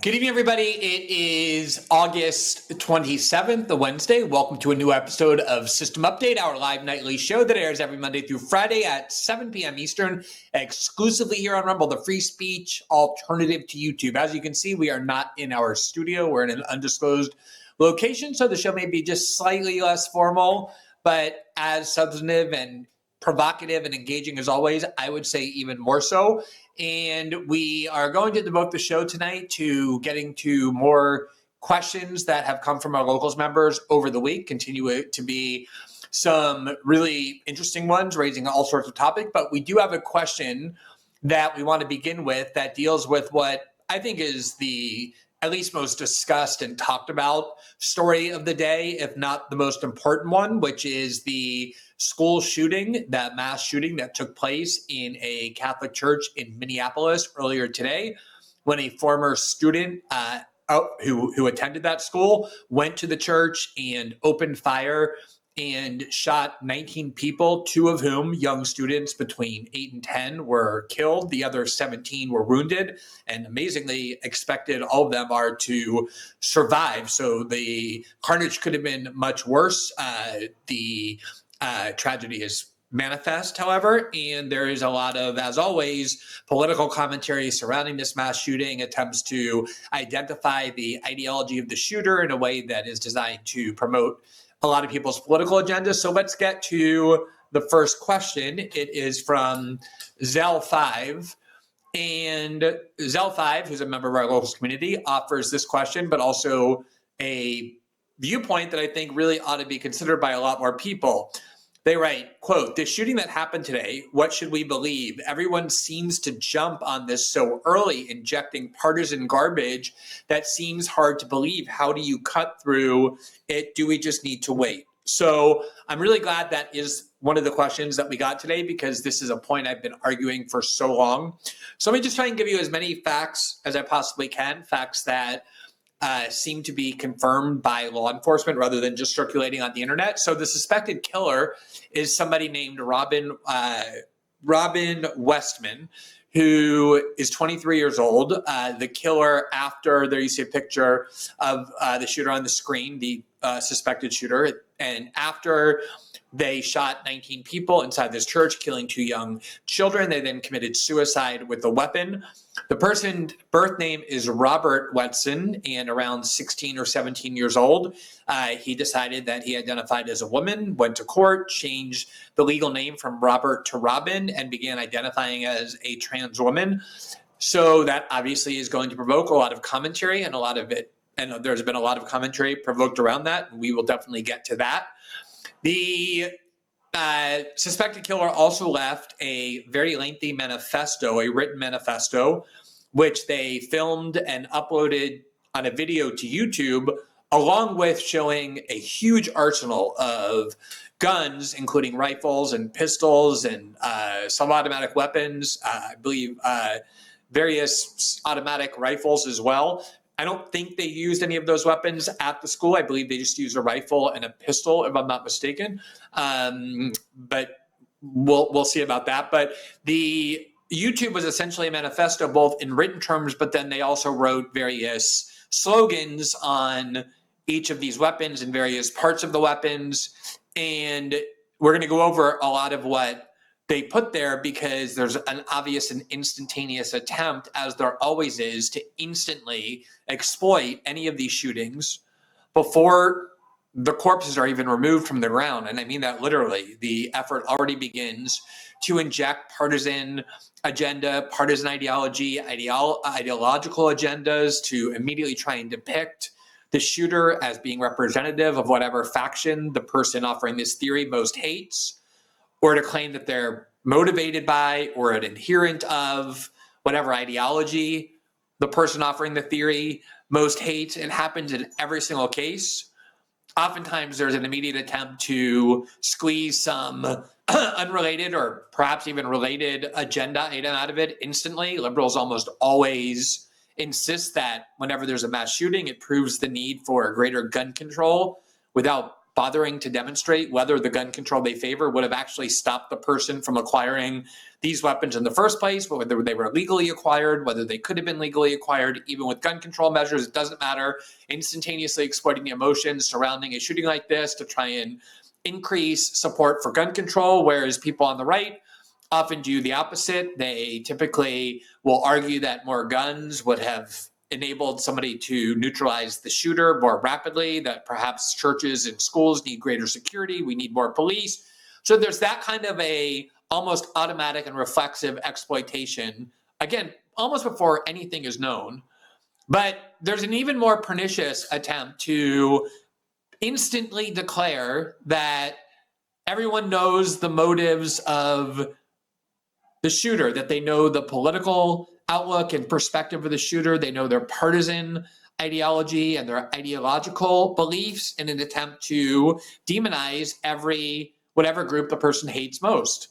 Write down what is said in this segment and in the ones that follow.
Good evening, everybody. It is August 27th, the Wednesday. Welcome to a new episode of System Update, our live nightly show that airs every Monday through Friday at 7 p.m. Eastern, exclusively here on Rumble, the free speech alternative to YouTube. As you can see, we are not in our studio. We're in an undisclosed location, so the show may be just slightly less formal, but as substantive and provocative and engaging as always, I would say even more so. And we are going to devote the show tonight to getting to more questions that have come from our locals members over the week. Continue to be some really interesting ones, raising all sorts of topics. But we do have a question that we want to begin with that deals with what I think is the at least most discussed and talked about story of the day, if not the most important one, which is the school shooting, that mass shooting that took place in a Catholic church in Minneapolis earlier today, when a former student who attended that school went to the church and opened fire and shot 19 people, two of whom, young students between 8 and 10, were killed. The other 17 were wounded, and amazingly expected all of them are to survive. So the carnage could have been much worse. The tragedy is manifest, however, and there is a lot of, as always, political commentary surrounding this mass shooting, attempts to identify the ideology of the shooter in a way that is designed to promote a lot of people's political agendas. So let's get to the first question. It is from Zell5. And Zell5, who's a member of our local community, offers this question, but also a viewpoint that I think really ought to be considered by a lot more people. They write, quote, "The shooting that happened today, what should we believe? Everyone seems to jump on this so early, injecting partisan garbage that seems hard to believe. How do you cut through it? Do we just need to wait?" So I'm really glad that is one of the questions that we got today, because this is a point I've been arguing for so long. So let me just try and give you as many facts as I possibly can, facts that seem to be confirmed by law enforcement rather than just circulating on the internet. So the suspected killer is somebody named Robin Westman, who is 23 years old. The killer, after there you see a picture of the shooter on the screen, the suspected shooter, and after they shot 19 people inside this church, killing two young children, they then committed suicide with a weapon. The person's birth name is Robert Wetson, and around 16 or 17 years old. He decided that he identified as a woman, went to court, changed the legal name from Robert to Robin, and began identifying as a trans woman. So that obviously is going to provoke a lot of commentary, and a lot of it, and there's been a lot of commentary provoked around that, and we will definitely get to that. The suspected killer also left a very lengthy manifesto, a written manifesto, which they filmed and uploaded on a video to YouTube, along with showing a huge arsenal of guns, including rifles and pistols and semi-automatic weapons, I believe various automatic rifles as well. I don't think they used any of those weapons at the school. I believe they just used a rifle and a pistol, if I'm not mistaken. But we'll see about that. But the YouTube was essentially a manifesto, both in written terms, but then they also wrote various slogans on each of these weapons and various parts of the weapons. And we're going to go over a lot of what they put there, because there's an obvious and instantaneous attempt, as there always is, to instantly exploit any of these shootings before the corpses are even removed from the ground. And I mean that literally. The effort already begins to inject partisan agenda, partisan ideology, ideological agendas, to immediately try and depict the shooter as being representative of whatever faction the person offering this theory most hates, or to claim that they're motivated by or an adherent of whatever ideology the person offering the theory most hates. It happens in every single case. Oftentimes there's an immediate attempt to squeeze some unrelated or perhaps even related agenda item out of it instantly. Liberals almost always insist that whenever there's a mass shooting, it proves the need for greater gun control without bothering to demonstrate whether the gun control they favor would have actually stopped the person from acquiring these weapons in the first place, whether they were legally acquired, whether they could have been legally acquired. Even with gun control measures, it doesn't matter. Instantaneously exploiting the emotions surrounding a shooting like this to try and increase support for gun control, whereas people on the right often do the opposite. They typically will argue that more guns would have enabled somebody to neutralize the shooter more rapidly, that perhaps churches and schools need greater security, we need more police. So there's that kind of a almost automatic and reflexive exploitation, again, almost before anything is known. But there's an even more pernicious attempt to instantly declare that everyone knows the motives of the shooter, that they know the political outlook and perspective of the shooter, they know their partisan ideology and their ideological beliefs, in an attempt to demonize whatever group the person hates most.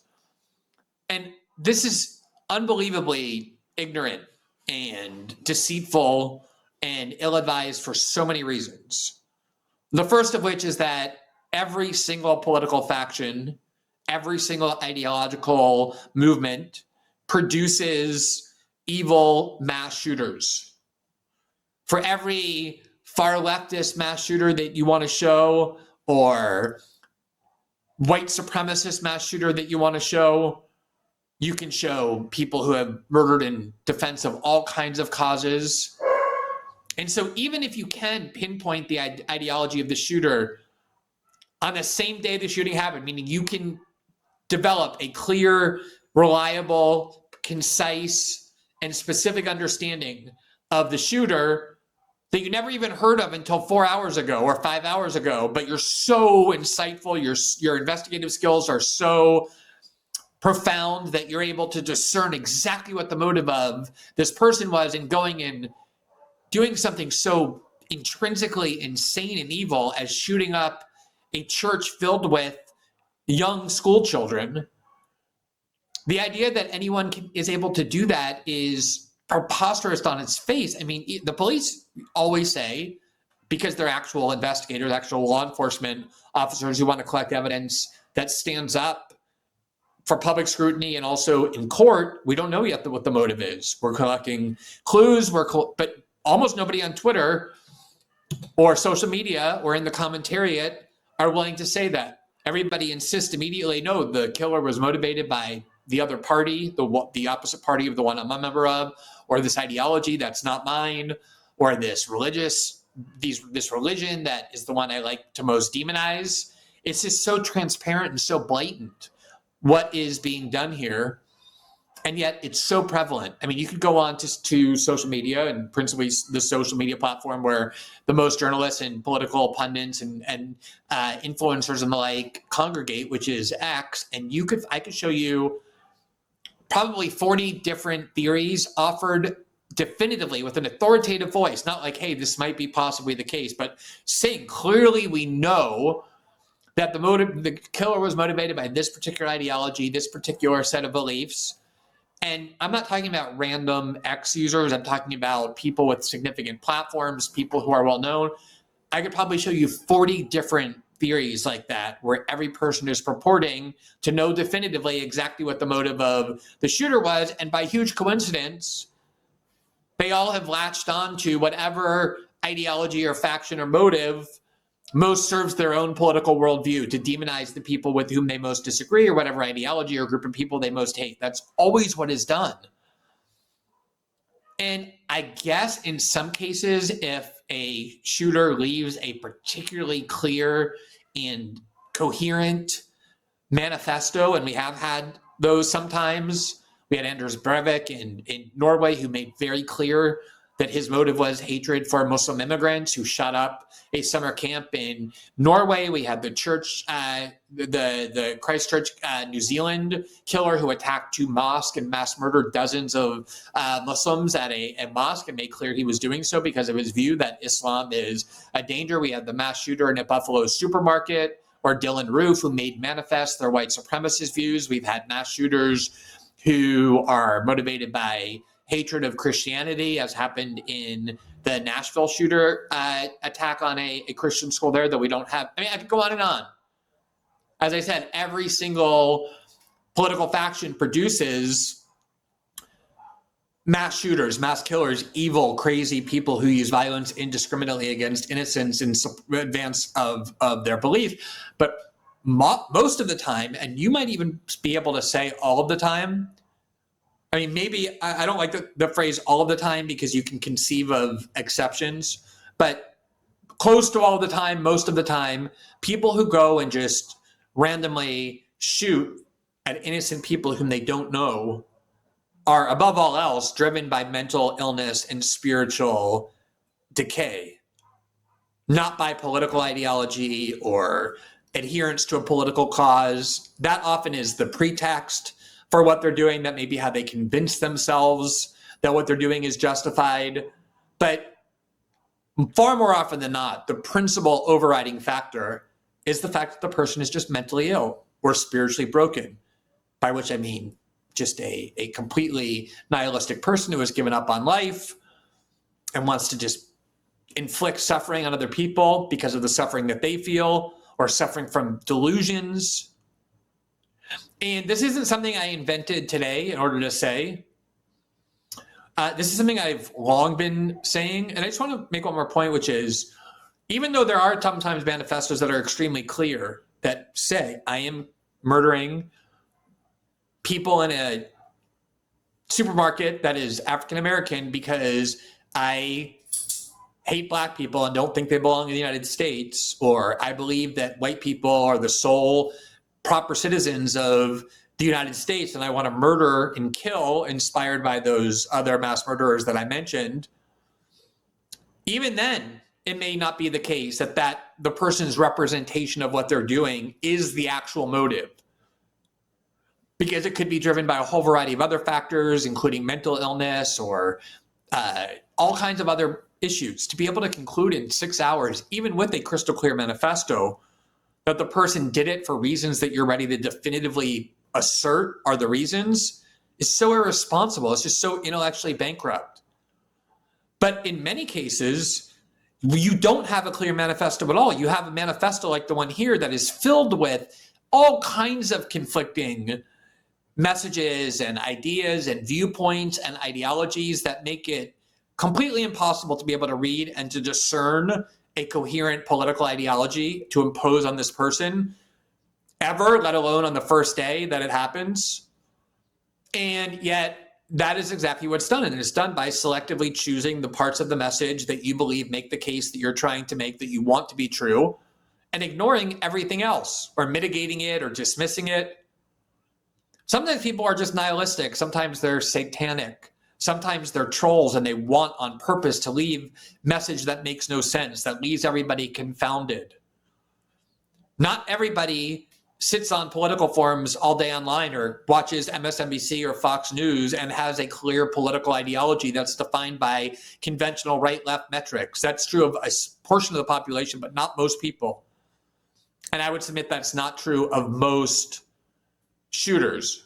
And this is unbelievably ignorant and deceitful and ill-advised for so many reasons. The first of which is that every single political faction, every single ideological movement produces evil mass shooters. For every far leftist mass shooter that you want to show, or white supremacist mass shooter that you want to show, you can show people who have murdered in defense of all kinds of causes. And so even if you can pinpoint the ideology of the shooter on the same day the shooting happened, meaning you can develop a clear, reliable, concise, and specific understanding of the shooter that you never even heard of until 4 hours ago or 5 hours ago, but you're so insightful, your investigative skills are so profound that you're able to discern exactly what the motive of this person was in going and doing something so intrinsically insane and evil as shooting up a church filled with young school children. The idea that anyone is able to do that is preposterous on its face. I mean, the police always say, because they're actual investigators, actual law enforcement officers who want to collect evidence that stands up for public scrutiny and also in court, we don't know yet what the motive is. We're collecting clues, but almost nobody on Twitter or social media or in the commentariat are willing to say that. Everybody insists immediately, no, the killer was motivated by the other party, the opposite party of the one I'm a member of, or this ideology that's not mine, or this religion that is the one I like to most demonize. It's just so transparent and so blatant what is being done here. And yet it's so prevalent. I mean, you could go on to social media, and principally the social media platform where the most journalists and political pundits and influencers and the like congregate, which is X. And I could show you probably 40 different theories offered definitively with an authoritative voice, not like, hey, this might be possibly the case, but saying clearly we know that the killer was motivated by this particular ideology, this particular set of beliefs. And I'm not talking about random X users. I'm talking about people with significant platforms, people who are well known. I could probably show you 40 different theories like that, where every person is purporting to know definitively exactly what the motive of the shooter was. And by huge coincidence, they all have latched on to whatever ideology or faction or motive most serves their own political worldview, to demonize the people with whom they most disagree, or whatever ideology or group of people they most hate. That's always what is done. And I guess in some cases, if a shooter leaves a particularly clear and coherent manifesto, and we have had those sometimes, we had Anders Breivik in Norway, who made very clear that his motive was hatred for Muslim immigrants who shot up a summer camp in Norway. We had the church, the Christchurch, New Zealand killer who attacked 2 mosques and mass murdered dozens of Muslims at a mosque, and made clear he was doing so because of his view that Islam is a danger. We had the mass shooter in a Buffalo supermarket, or Dylan Roof, who made manifest their white supremacist views. We've had mass shooters who are motivated by hatred of Christianity, as happened in the Nashville shooter attack on a Christian school there that we don't have. I mean, I could go on and on. As I said, every single political faction produces mass shooters, mass killers, evil, crazy people who use violence indiscriminately against innocents in advance of their belief. But most of the time, and you might even be able to say all of the time, I mean, maybe I don't like the phrase all of the time because you can conceive of exceptions, but close to all the time, most of the time, people who go and just randomly shoot at innocent people whom they don't know are, above all else, driven by mental illness and spiritual decay, not by political ideology or adherence to a political cause. That often is the pretext for what they're doing. That may be how they convince themselves that what they're doing is justified. But far more often than not, the principal overriding factor is the fact that the person is just mentally ill or spiritually broken, by which I mean just a completely nihilistic person who has given up on life and wants to just inflict suffering on other people because of the suffering that they feel, or suffering from delusions. And this isn't something I invented today in order to say. This is something I've long been saying. And I just want to make one more point, which is, even though there are sometimes manifestos that are extremely clear that say, I am murdering people in a supermarket that is African-American because I hate black people and don't think they belong in the United States, or I believe that white people are the sole proper citizens of the United States and I want to murder and kill inspired by those other mass murderers that I mentioned, even then, it may not be the case that the person's representation of what they're doing is the actual motive. Because it could be driven by a whole variety of other factors, including mental illness or all kinds of other issues. To be able to conclude in 6 hours, even with a crystal clear manifesto, that the person did it for reasons that you're ready to definitively assert are the reasons, is so irresponsible. It's just so intellectually bankrupt. But in many cases, you don't have a clear manifesto at all. You have a manifesto like the one here that is filled with all kinds of conflicting messages and ideas and viewpoints and ideologies that make it completely impossible to be able to read and to discern a coherent political ideology to impose on this person ever, let alone on the first day that it happens. And yet that is exactly what's done. And it's done by selectively choosing the parts of the message that you believe make the case that you're trying to make, that you want to be true, and ignoring everything else or mitigating it or dismissing it. Sometimes people are just nihilistic. Sometimes they're satanic. Sometimes they're trolls and they want on purpose to leave message that makes no sense, that leaves everybody confounded. Not everybody sits on political forums all day online or watches MSNBC or Fox News and has a clear political ideology that's defined by conventional right-left metrics. That's true of a portion of the population, but not most people. And I would submit that's not true of most shooters.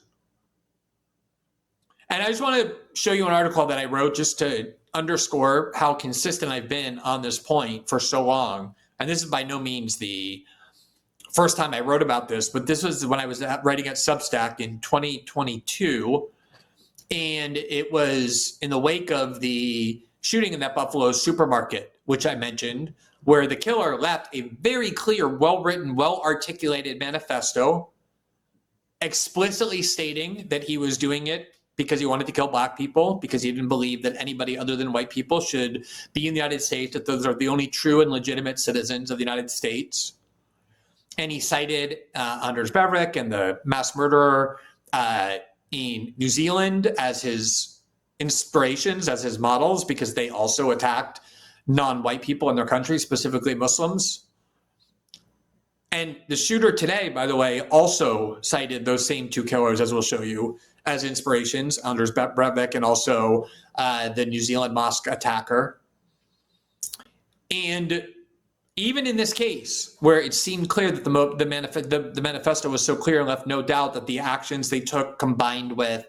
And I just want to show you an article that I wrote just to underscore how consistent I've been on this point for so long. And this is by no means the first time I wrote about this, but this was when I was writing at Substack in 2022. And it was in the wake of the shooting in that Buffalo supermarket, which I mentioned, where the killer left a very clear, well-written, well-articulated manifesto explicitly stating that he was doing it because he wanted to kill black people, because he didn't believe that anybody other than white people should be in the United States, that those are the only true and legitimate citizens of the United States. And he cited Anders Breivik and the mass murderer in New Zealand as his inspirations, as his models, because they also attacked non-white people in their country, specifically Muslims. And the shooter today, by the way, also cited those same two killers, as we'll show you, as inspirations, Anders Breivik and also the New Zealand mosque attacker. And even in this case, where it seemed clear that the manifesto was so clear and left no doubt that the actions they took, combined with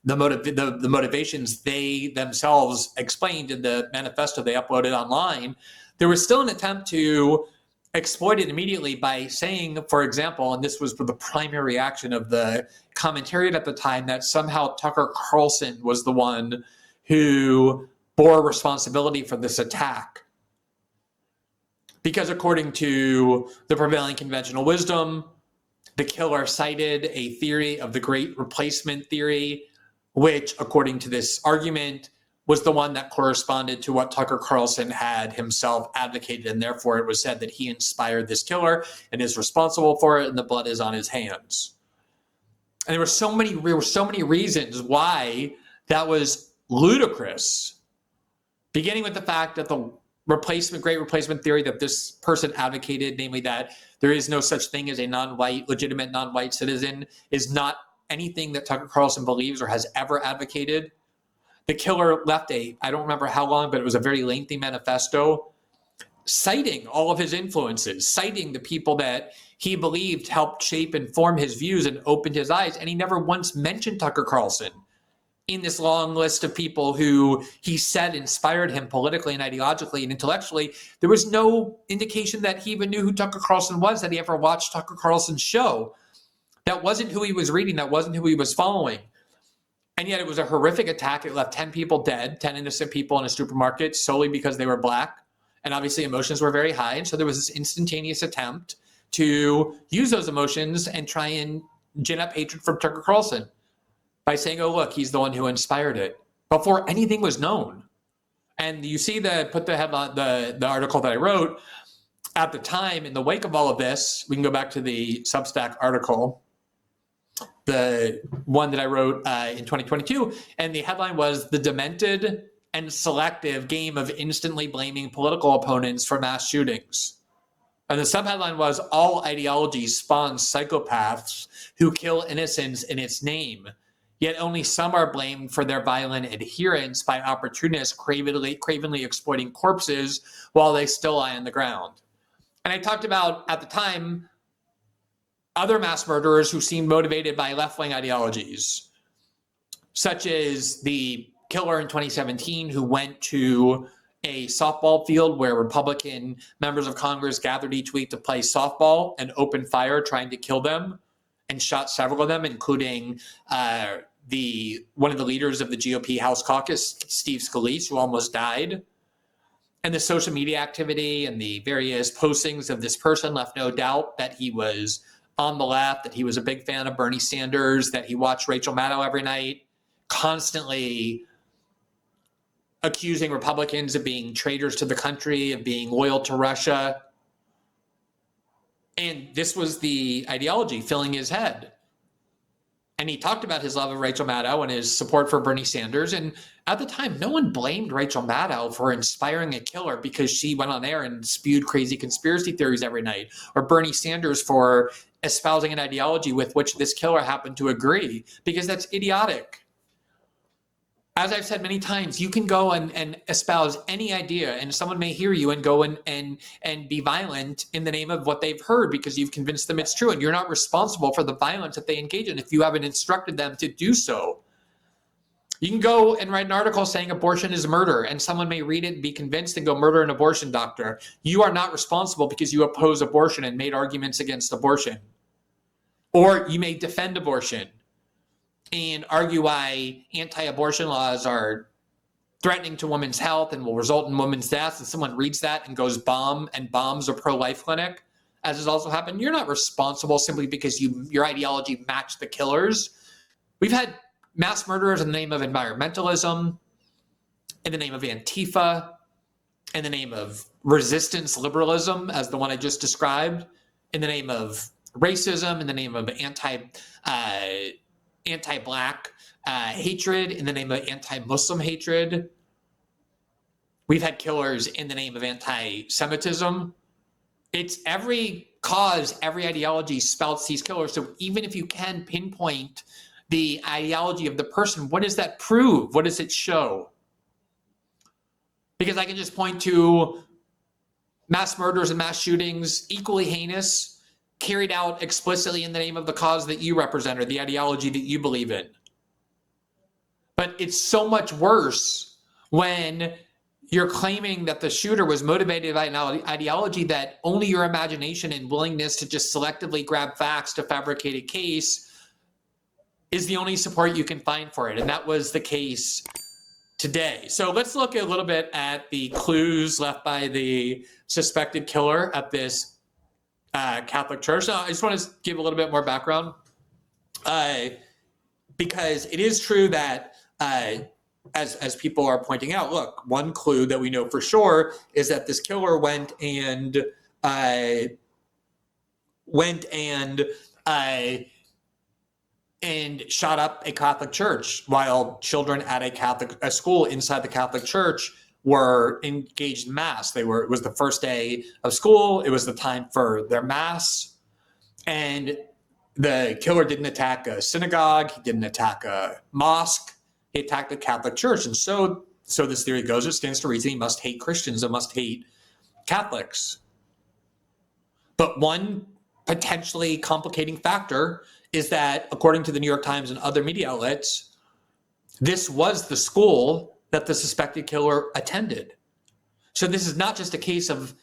the motivations they themselves explained in the manifesto they uploaded online, there was still an attempt to exploit it immediately by saying, for example, and this was the primary reaction of the commentariat at the time, that somehow Tucker Carlson was the one who bore responsibility for this attack. Because according to the prevailing conventional wisdom, the killer cited a theory of the Great Replacement theory, which, according to this argument, was the one that corresponded to what Tucker Carlson had himself advocated, and therefore it was said that he inspired this killer and is responsible for it, and the blood is on his hands. And there were so many reasons why that was ludicrous, beginning with the fact that the Great Replacement theory that this person advocated, namely that there is no such thing as a legitimate non-white citizen, is not anything that Tucker Carlson believes or has ever advocated. The killer left I don't remember how long, but it was a very lengthy manifesto citing all of his influences, citing the people that he believed helped shape and form his views and opened his eyes. And he never once mentioned Tucker Carlson in this long list of people who he said inspired him politically and ideologically and intellectually. There was no indication that he even knew who Tucker Carlson was, that he ever watched Tucker Carlson's show. That wasn't who he was reading. That wasn't who he was following. And yet it was a horrific attack. It left 10 people dead, 10 innocent people in a supermarket solely because they were black. And obviously emotions were very high. And so there was this instantaneous attempt to use those emotions and try and gin up hatred for Tucker Carlson by saying, oh, look, he's the one who inspired it, before anything was known. And you see the headline, the article that I wrote at the time in the wake of all of this. We can go back to the Substack article, the one that I wrote in 2022, and the headline was "The Demented and Selective Game of Instantly Blaming Political Opponents for Mass Shootings." And the subheadline was "All ideologies spawn psychopaths who kill innocents in its name, yet only some are blamed for their violent adherence by opportunists cravenly exploiting corpses while they still lie on the ground." And I talked about, at the time, other mass murderers who seemed motivated by left-wing ideologies, such as the killer in 2017 who went to a softball field where Republican members of Congress gathered each week to play softball and opened fire trying to kill them and shot several of them, including one of the leaders of the GOP House caucus, Steve Scalise, who almost died. And the social media activity and the various postings of this person left no doubt that he was on the left, that he was a big fan of Bernie Sanders, that he watched Rachel Maddow every night, constantly accusing Republicans of being traitors to the country, of being loyal to Russia. And this was the ideology filling his head. And he talked about his love of Rachel Maddow and his support for Bernie Sanders. And at the time, no one blamed Rachel Maddow for inspiring a killer because she went on air and spewed crazy conspiracy theories every night, or Bernie Sanders for espousing an ideology with which this killer happened to agree, because that's idiotic. As I've said many times, you can go and espouse any idea, and someone may hear you and go and be violent in the name of what they've heard because you've convinced them it's true, and you're not responsible for the violence that they engage in if you haven't instructed them to do so. You can go and write an article saying abortion is murder, and someone may read it and be convinced and go murder an abortion doctor. You are not responsible because you oppose abortion and made arguments against abortion. Or you may defend abortion and argue why anti-abortion laws are threatening to women's health and will result in women's deaths, and someone reads that and goes bombs a pro-life clinic, as has also happened. You're not responsible simply because your ideology matched the killers. We've had mass murderers in the name of environmentalism, in the name of Antifa, in the name of resistance liberalism, as the one I just described, in the name of racism, in the name of anti-black hatred, in the name of anti-Muslim hatred. We've had killers in the name of anti-Semitism. It's every cause, every ideology spouts these killers. So even if you can pinpoint the ideology of the person, what does that prove? What does it show? Because I can just point to mass murders and mass shootings, equally heinous, carried out explicitly in the name of the cause that you represent or the ideology that you believe in. But it's so much worse when you're claiming that the shooter was motivated by an ideology that only your imagination and willingness to just selectively grab facts to fabricate a case is the only support you can find for it. And that was the case today. So let's look a little bit at the clues left by the suspected killer at this Catholic church. Now, I just want to give a little bit more background because it is true that as people are pointing out, look, one clue that we know for sure is that this killer went and shot up a Catholic church while children at a school inside the Catholic church were engaged in mass. It was the first day of school. It was the time for their mass. And the killer didn't attack a synagogue. He didn't attack a mosque. He attacked the Catholic church. And so this theory goes, it stands to reason he must hate Christians and must hate Catholics. But one potentially complicating factor is that, according to the New York Times and other media outlets, this was the school that the suspected killer attended. So this is not just a case of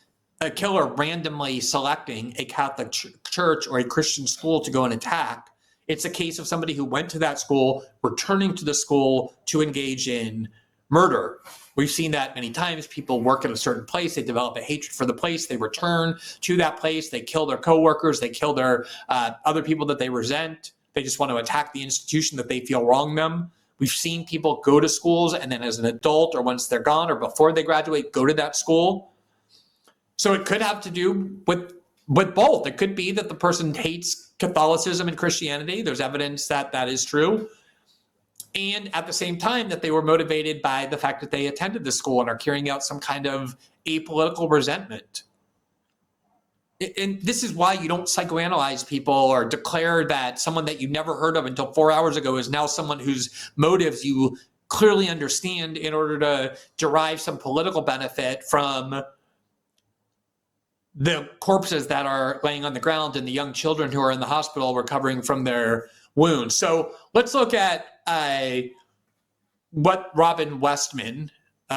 a killer randomly selecting a Catholic church or a Christian school to go and attack. It's a case of somebody who went to that school, returning to the school to engage in murder. We've seen that many times. People work at a certain place. They develop a hatred for the place. They return to that place. They kill their coworkers. They kill their other people that they resent. They just want to attack the institution that they feel wronged them. We've seen people go to schools and then as an adult or once they're gone or before they graduate, go to that school. So it could have to do with both. It could be that the person hates Catholicism and Christianity. There's evidence that that is true. And at the same time, that they were motivated by the fact that they attended the school and are carrying out some kind of apolitical resentment. And this is why you don't psychoanalyze people or declare that someone that you never heard of until 4 hours ago is now someone whose motives you clearly understand in order to derive some political benefit from the corpses that are laying on the ground and the young children who are in the hospital recovering from their wounds. So let's look at what Robin Westman,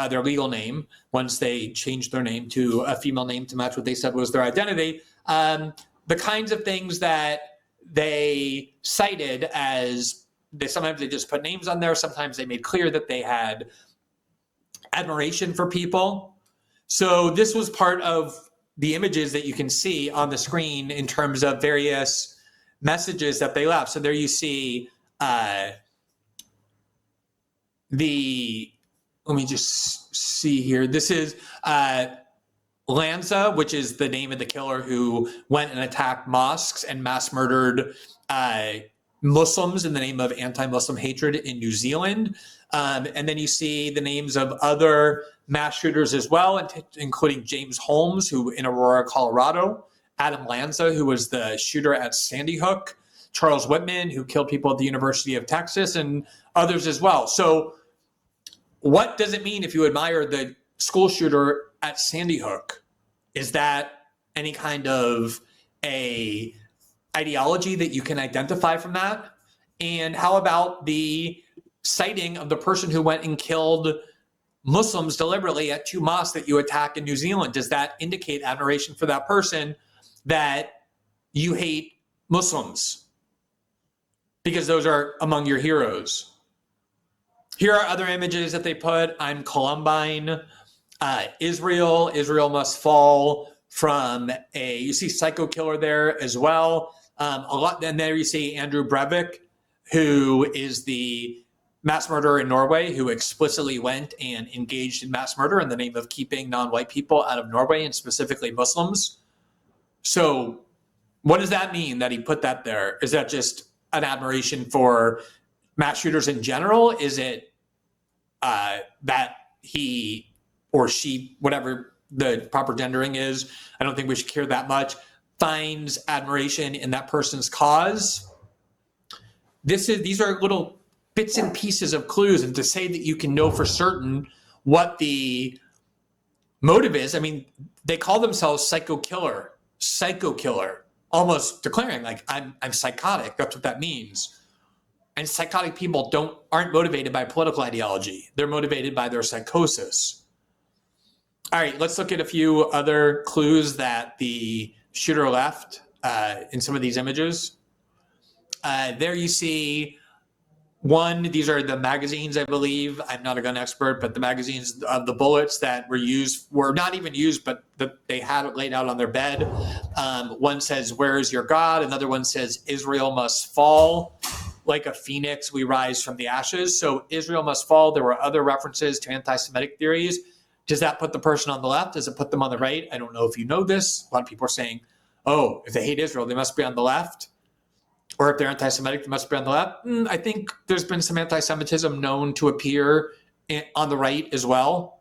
their legal name, once they changed their name to a female name to match what they said was their identity, the kinds of things that they cited as sometimes they just put names on there. Sometimes they made clear that they had admiration for people. So this was part of the images that you can see on the screen in terms of various messages that they left. So there you see let me just see here. This is Lanza, which is the name of the killer who went and attacked mosques and mass murdered Muslims in the name of anti-Muslim hatred in New Zealand. And then you see the names of other mass shooters as well, including James Holmes, who in Aurora, Colorado, Adam Lanza, who was the shooter at Sandy Hook, Charles Whitman, who killed people at the University of Texas, and others as well. So what does it mean if you admire the school shooter at Sandy Hook? Is that any kind of a ideology that you can identify from that? And how about the sighting of the person who went and killed Muslims deliberately at 2 mosques that you attack in New Zealand? Does that indicate admiration for that person, that you hate Muslims because those are among your heroes? Here are other images that they put. I'm Columbine, Israel. Israel must fall from you see psycho killer there as well. And there you see Andrew Breivik, who is the mass murderer in Norway, who explicitly went and engaged in mass murder in the name of keeping non-white people out of Norway and specifically Muslims. So what does that mean that he put that there? Is that just an admiration for mass shooters in general? Is it that he or she, whatever the proper gendering is, I don't think we should care that much, finds admiration in that person's cause? These are little bits and pieces of clues, and to say that you can know for certain what the motive is. I mean, they call themselves psycho killer, almost declaring like I'm psychotic. That's what that means. And psychotic people aren't motivated by political ideology. They're motivated by their psychosis. All right, let's look at a few other clues that the shooter left in some of these images. There you see one, these are the magazines, I believe. I'm not a gun expert, but the magazines of the bullets that were not even used, but they had it laid out on their bed. One says, "Where is your God?" Another one says, "Israel must fall. Like a phoenix, we rise from the ashes." So Israel must fall. There were other references to anti-Semitic theories. Does that put the person on the left? Does it put them on the right? I don't know if you know this. A lot of people are saying, oh, if they hate Israel, they must be on the left. Or if they're anti-Semitic, they must be on the left. I think there's been some anti-Semitism known to appear on the right as well,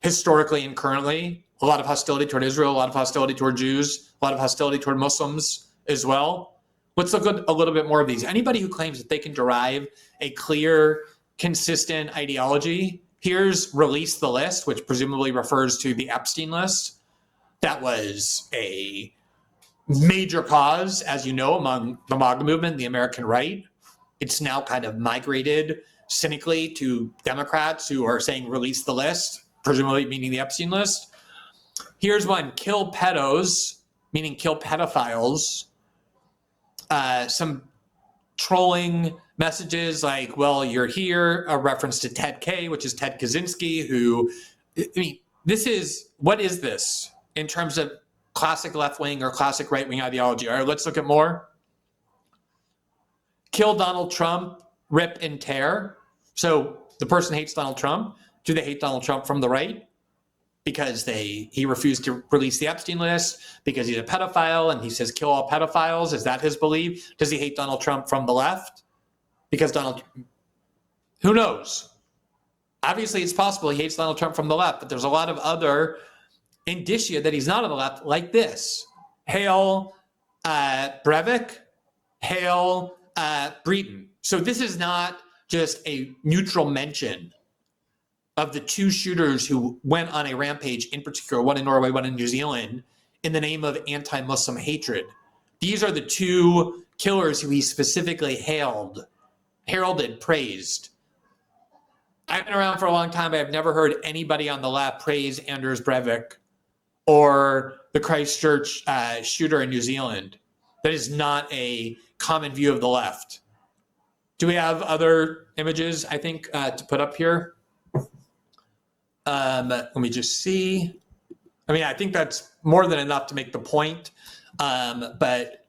historically and currently. A lot of hostility toward Israel, a lot of hostility toward Jews, a lot of hostility toward Muslims as well. Let's look at a little bit more of these. Anybody who claims that they can derive a clear, consistent ideology, here's Release the List, which presumably refers to the Epstein list. That was a major cause, as you know, among the MAGA movement, the American right. It's now kind of migrated cynically to Democrats who are saying release the list, presumably meaning the Epstein list. Here's one, kill pedos, meaning kill pedophiles. Some trolling messages like, well, you're here, a reference to Ted K, which is Ted Kaczynski, who, I mean, what is this in terms of classic left-wing or classic right-wing ideology? All right, let's look at more. Kill Donald Trump, rip and tear. So the person hates Donald Trump. Do they hate Donald Trump from the right? Because he refused to release the Epstein list, because he's a pedophile and he says kill all pedophiles. Is that his belief? Does he hate Donald Trump from the left? Because who knows? Obviously, it's possible he hates Donald Trump from the left, but there's a lot of other indicia that he's not on the left, like this. Hail Breivik, hail Breton. So this is not just a neutral mention of the two shooters who went on a rampage, in particular, one in Norway, one in New Zealand, in the name of anti-Muslim hatred. These are the two killers who he specifically heralded, praised. I've been around for a long time, but I've never heard anybody on the left praise Anders Breivik or the Christchurch shooter in New Zealand. That is not a common view of the left. Do we have other images, I think, to put up here? Let me just see. I mean, I think that's more than enough to make the point. But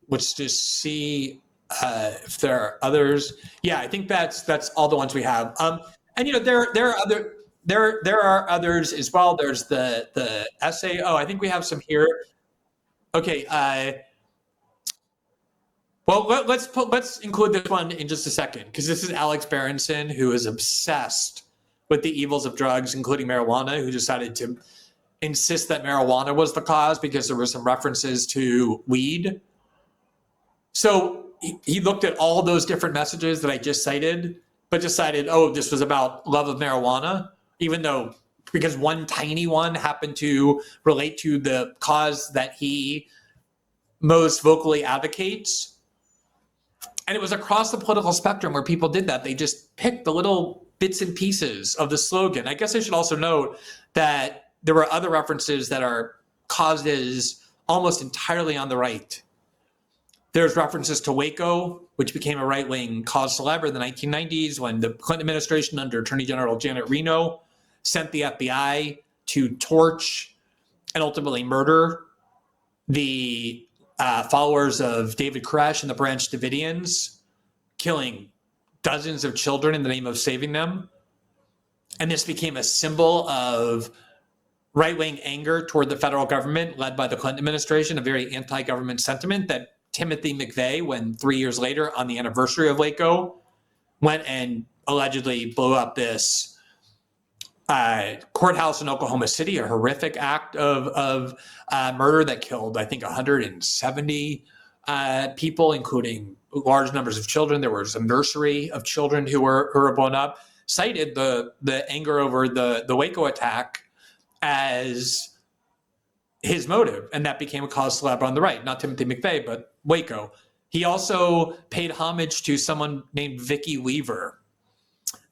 let's just see if there are others. Yeah, I think that's all the ones we have. And you know, there are others as well. There's the essay. Oh, I think we have some here. Okay. Well, let's include this one in just a second, because this is Alex Berenson, who is obsessed with the evils of drugs, including marijuana, who decided to insist that marijuana was the cause because there were some references to weed. So he looked at all those different messages that I just cited, but decided, oh, this was about love of marijuana, even though, because one tiny one happened to relate to the cause that he most vocally advocates. And it was across the political spectrum where people did that. They just picked the little bits and pieces of the slogan. I guess I should also note that there were other references that are causes almost entirely on the right. There's references to Waco, which became a right-wing cause célèbre in the 1990s when the Clinton administration under Attorney General Janet Reno sent the FBI to torch and ultimately murder the followers of David Koresh and the Branch Davidians, killing dozens of children in the name of saving them. And this became a symbol of right-wing anger toward the federal government led by the Clinton administration, a very anti-government sentiment that Timothy McVeigh, when 3 years later on the anniversary of Waco, went and allegedly blew up this courthouse in Oklahoma City, a horrific act of murder that killed, I think, 170 people, including large numbers of children. There was a nursery of children who were blown up. Cited the anger over the Waco attack as his motive, and that became a cause célèbre on the right. Not Timothy McVeigh, but Waco. He also paid homage to someone named Vicki Weaver.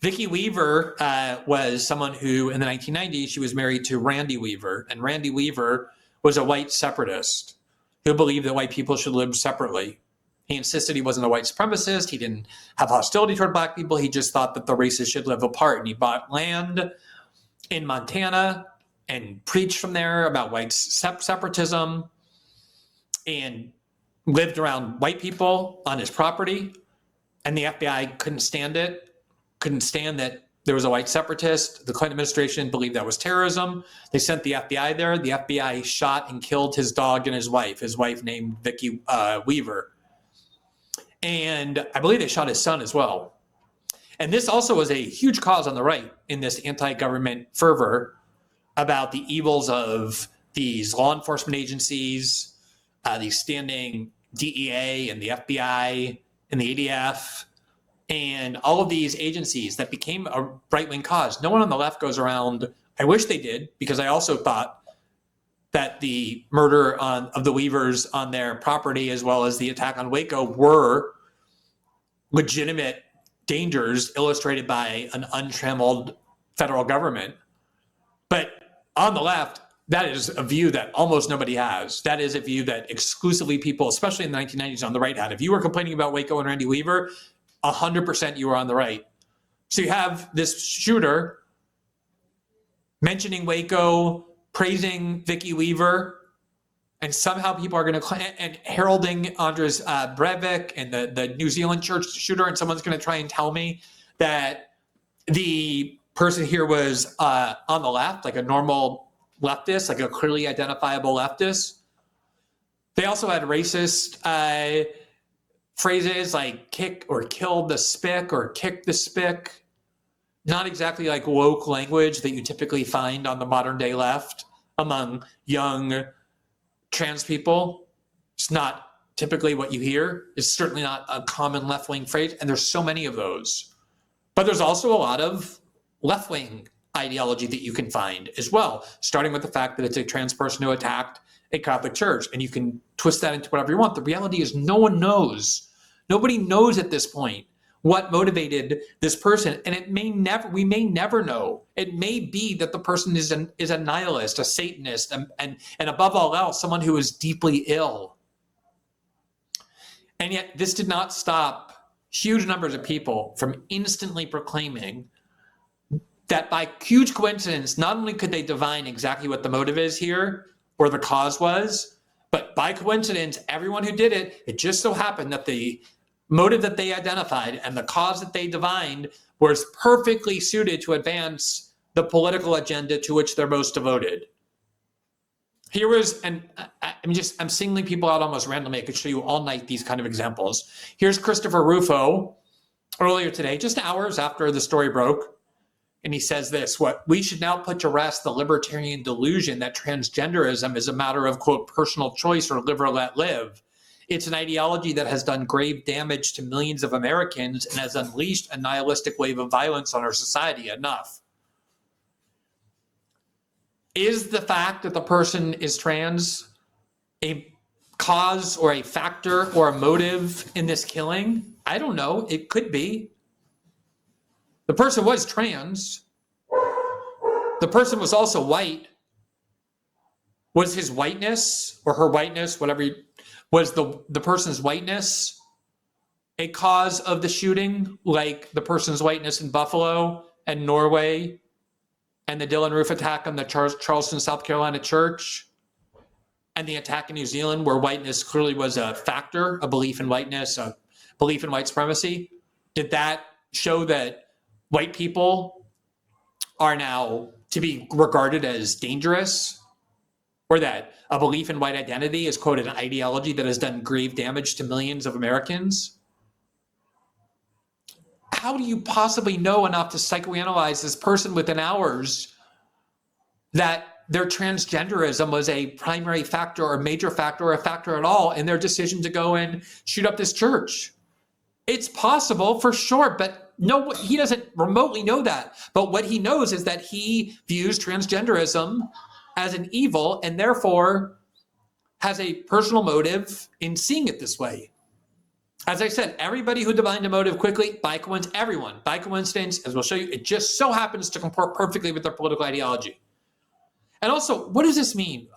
Vicki Weaver was someone who, in the 1990s, she was married to Randy Weaver. And Randy Weaver was a white separatist who believed that white people should live separately. He insisted he wasn't a white supremacist. He didn't have hostility toward black people. He just thought that the races should live apart. And he bought land in Montana and preached from there about white separatism and lived around white people on his property. And the FBI couldn't stand it, couldn't stand that there was a white separatist. The Clinton administration believed that was terrorism. They sent the FBI there. The FBI shot and killed his dog and his wife named Vicki Weaver. And I believe they shot his son as well. And this also was a huge cause on the right in this anti-government fervor about the evils of these law enforcement agencies, these standing DEA and the FBI and the ADF, and all of these agencies that became a right-wing cause. No one on the left goes around, I wish they did, because I also thought that the murder of the Weavers on their property, as well as the attack on Waco, were legitimate dangers illustrated by an untrammeled federal government. But on the left, that is a view that almost nobody has. That is a view that exclusively people, especially in the 1990s, on the right had. If you were complaining about Waco and Randy Weaver, 100% you were on the right. So you have this shooter mentioning Waco, praising Vicki Weaver, and somehow people are going to, and heralding Andres Breivik and the New Zealand church shooter, and someone's going to try and tell me that the person here was on the left, like a normal leftist, like a clearly identifiable leftist. They also had racist phrases like kick or kill the spick or kick the spick. Not exactly like woke language that you typically find on the modern day left among young trans people. It's not typically what you hear. It's certainly not a common left-wing phrase, and there's so many of those. But there's also a lot of left-wing ideology that you can find as well, starting with the fact that it's a trans person who attacked a Catholic church, and you can twist that into whatever you want. The reality is no one knows. Nobody knows at this point what motivated this person, and we may never know. It may be that the person is a nihilist, a Satanist, and above all else, someone who is deeply ill. And yet this did not stop huge numbers of people from instantly proclaiming that by huge coincidence, not only could they divine exactly what the motive is here or the cause was, but by coincidence, everyone who did it, it just so happened that the motive that they identified and the cause that they divined was perfectly suited to advance the political agenda to which they're most devoted. Here was, and I'm singling people out almost randomly. I could show you all night these kind of examples. Here's Christopher Rufo earlier today, just hours after the story broke. And he says this: we should now put to rest the libertarian delusion that transgenderism is a matter of, quote, personal choice or live or let live. It's an ideology that has done grave damage to millions of Americans and has unleashed a nihilistic wave of violence on our society. Enough. Is the fact that the person is trans a cause or a factor or a motive in this killing? I don't know. It could be. The person was trans. The person was also white. Was his whiteness or her whiteness, was the person's whiteness a cause of the shooting, like the person's whiteness in Buffalo and Norway and the Dylan Roof attack on the Charleston, South Carolina church, and the attack in New Zealand where whiteness clearly was a factor, a belief in whiteness, a belief in white supremacy? Did that show that white people are now to be regarded as dangerous, or that a belief in white identity is, quote, an ideology that has done grave damage to millions of Americans? How do you possibly know enough to psychoanalyze this person within hours that their transgenderism was a primary factor or major factor or a factor at all in their decision to go and shoot up this church? It's possible for sure, but no, he doesn't remotely know that. But what he knows is that he views transgenderism as an evil and therefore has a personal motive in seeing it this way. As I said, everybody who divined a motive quickly, by coincidence, everyone, by coincidence, as we'll show you, it just so happens to comport perfectly with their political ideology. And also, what does this mean?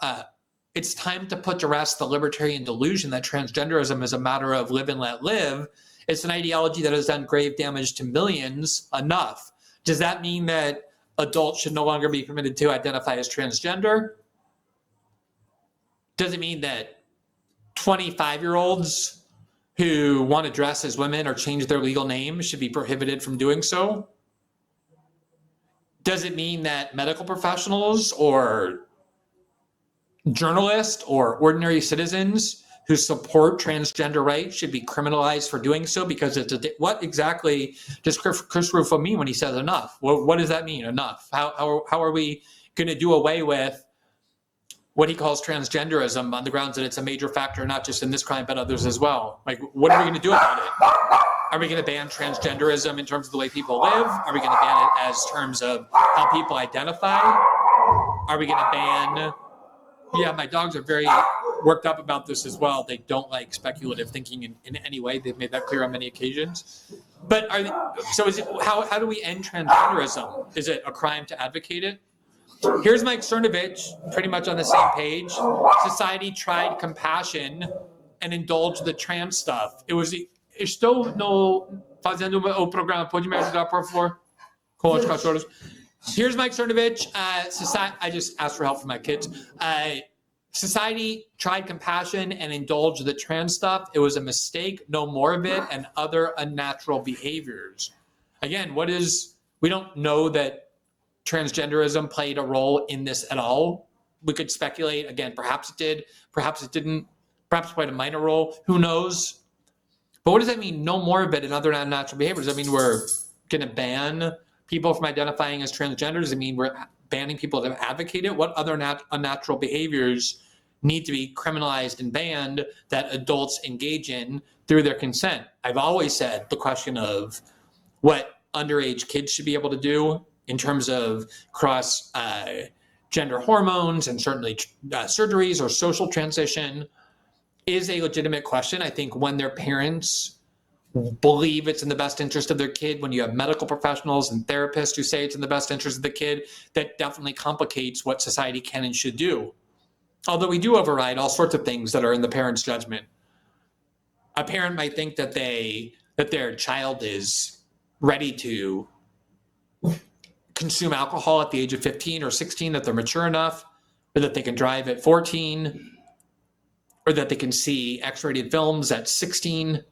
It's time to put to rest the libertarian delusion that transgenderism is a matter of live and let live. It's an ideology that has done grave damage to millions. Enough. Does that mean that adults should no longer be permitted to identify as transgender? Does it mean that 25-year-olds who want to dress as women or change their legal name should be prohibited from doing so? Does it mean that medical professionals or journalists or ordinary citizens who support transgender rights should be criminalized for doing so? Because what exactly does Chris Rufo mean when he says enough? What does that mean, enough? How are we going to do away with what he calls transgenderism on the grounds that it's a major factor, not just in this crime, but others as well? Like, what are we going to do about it? Are we going to ban transgenderism in terms of the way people live? Are we going to ban it as terms of how people identify? Are we going to ban... Yeah, my dogs are very worked up about this as well. They don't like speculative thinking in any way. They've made that clear on many occasions. But how do we end transgenderism? Is it a crime to advocate it? Here's Mike Cernovich, pretty much on the same page. Society tried compassion and indulged the trans stuff. It was... Estou fazendo o programa. Pode me ajudar, por favor? Com os cachorros. Here's Mike Cernovich. I just asked for help from my kids. Society tried compassion and indulged the trans stuff. It was a mistake. No more of it, and other unnatural behaviors. Again, we don't know that transgenderism played a role in this at all. We could speculate. Again, perhaps it did. Perhaps it didn't. Perhaps played a minor role. Who knows? But what does that mean? No more of it and other unnatural behaviors. I mean, we're going to ban people from identifying as transgender? Does it mean we're banning people that advocate it? What other unnatural behaviors need to be criminalized and banned that adults engage in through their consent? I've always said the question of what underage kids should be able to do in terms of cross gender hormones and certainly surgeries or social transition is a legitimate question. I think when their parents believe it's in the best interest of their kid, when you have medical professionals and therapists who say it's in the best interest of the kid, that definitely complicates what society can and should do. Although we do override all sorts of things that are in the parent's judgment. A parent might think that their child is ready to consume alcohol at the age of 15 or 16, that they're mature enough, or that they can drive at 14, or that they can see X-rated films at 16.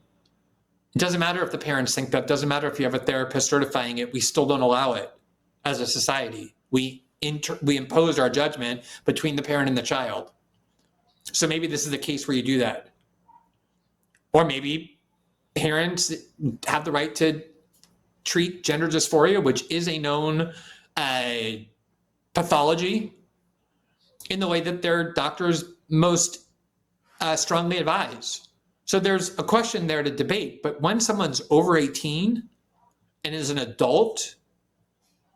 It doesn't matter if the parents think that. It doesn't matter if you have a therapist certifying it. We still don't allow it as a society. We imposed our judgment between the parent and the child. So maybe this is a case where you do that. Or maybe parents have the right to treat gender dysphoria, which is a known pathology, in the way that their doctors most strongly advise. So there's a question there to debate. But when someone's over 18 and is an adult,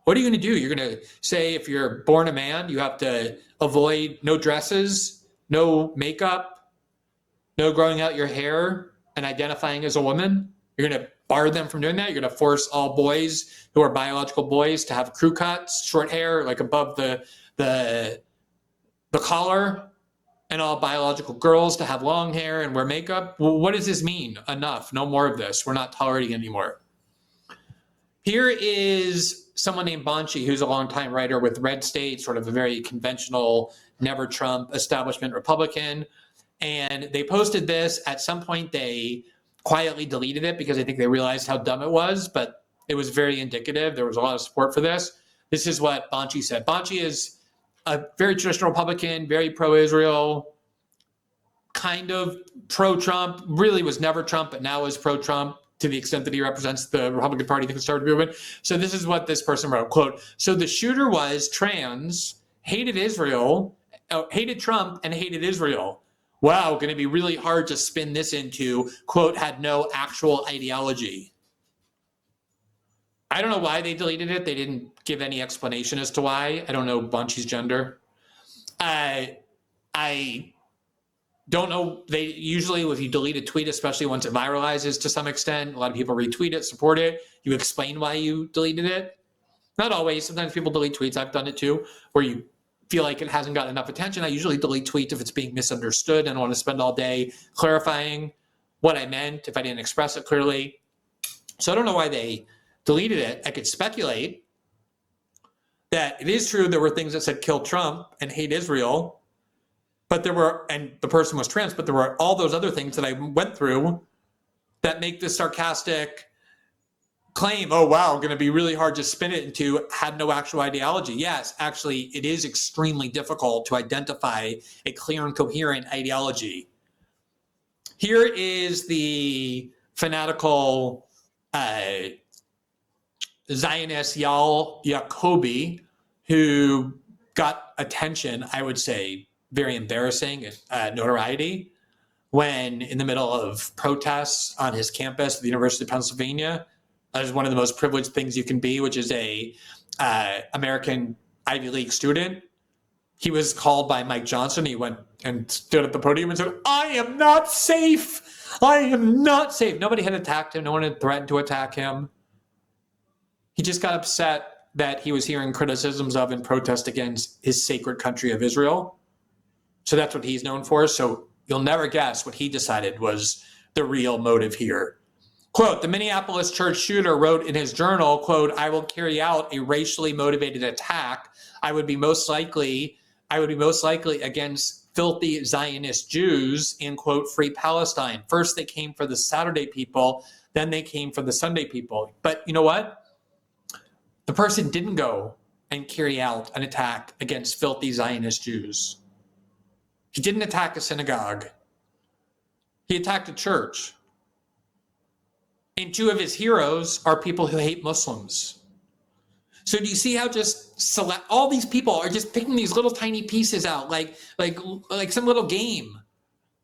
what are you going to do? You're going to say if you're born a man, you have to avoid no dresses, no makeup, no growing out your hair and identifying as a woman? You're going to bar them from doing that? You're going to force all boys who are biological boys to have crew cuts, short hair, like above the collar, and all biological girls to have long hair and wear makeup? Well, what does this mean? Enough. No more of this. We're not tolerating anymore. Here is someone named Bonchi, who's a longtime writer with Red State, sort of a very conventional, never Trump establishment Republican. And they posted this. At some point, they quietly deleted it because I think they realized how dumb it was, but it was very indicative. There was a lot of support for this. This is what Bonchi said. Bonchi is a very traditional Republican, very pro-Israel, kind of pro-Trump, really was never Trump, but now is pro-Trump to the extent that he represents the Republican Party, the conservative movement. So this is what this person wrote, quote, "So the shooter was trans, hated Israel, hated Trump, and hated Israel. Wow, going to be really hard to spin this into, quote, had no actual ideology." I don't know why they deleted it. They didn't give any explanation as to why. I don't know Bonchi's gender. I Don't know. They usually, if you delete a tweet, especially once it viralizes to some extent, a lot of people retweet it, support it. You explain why you deleted it. Not always. Sometimes people delete tweets. I've done it too, where you feel like it hasn't got enough attention. I usually delete tweets if it's being misunderstood and I want to spend all day clarifying what I meant if I didn't express it clearly. So I don't know why they deleted it. I could speculate that it is true there were things that said kill Trump and hate Israel, but there were, and the person was trans, but there were all those other things that I went through that make this sarcastic claim, oh, wow, going to be really hard to spin it into had no actual ideology. Yes, actually, it is extremely difficult to identify a clear and coherent ideology. Here is the fanatical Zionist Yael Jacobi, who got attention, I would say, very embarrassing notoriety, when in the middle of protests on his campus at the University of Pennsylvania, as one of the most privileged things you can be, which is a American Ivy League student. He was called by Mike Johnson. He went and stood at the podium and said, I am not safe. I am not safe. Nobody had attacked him. No one had threatened to attack him. He just got upset that he was hearing criticisms of and protest against his sacred country of Israel. So that's what he's known for. So you'll never guess what he decided was the real motive here. Quote, the Minneapolis church shooter wrote in his journal, quote, I will carry out a racially motivated attack. I would be most likely against filthy Zionist Jews in, quote, free Palestine. First, they came for the Saturday people, then they came for the Sunday people. But you know what? The person didn't go and carry out an attack against filthy Zionist Jews. He didn't attack a synagogue. He attacked a church. And two of his heroes are people who hate Muslims. So do you see how just all these people are just picking these little tiny pieces out, like some little game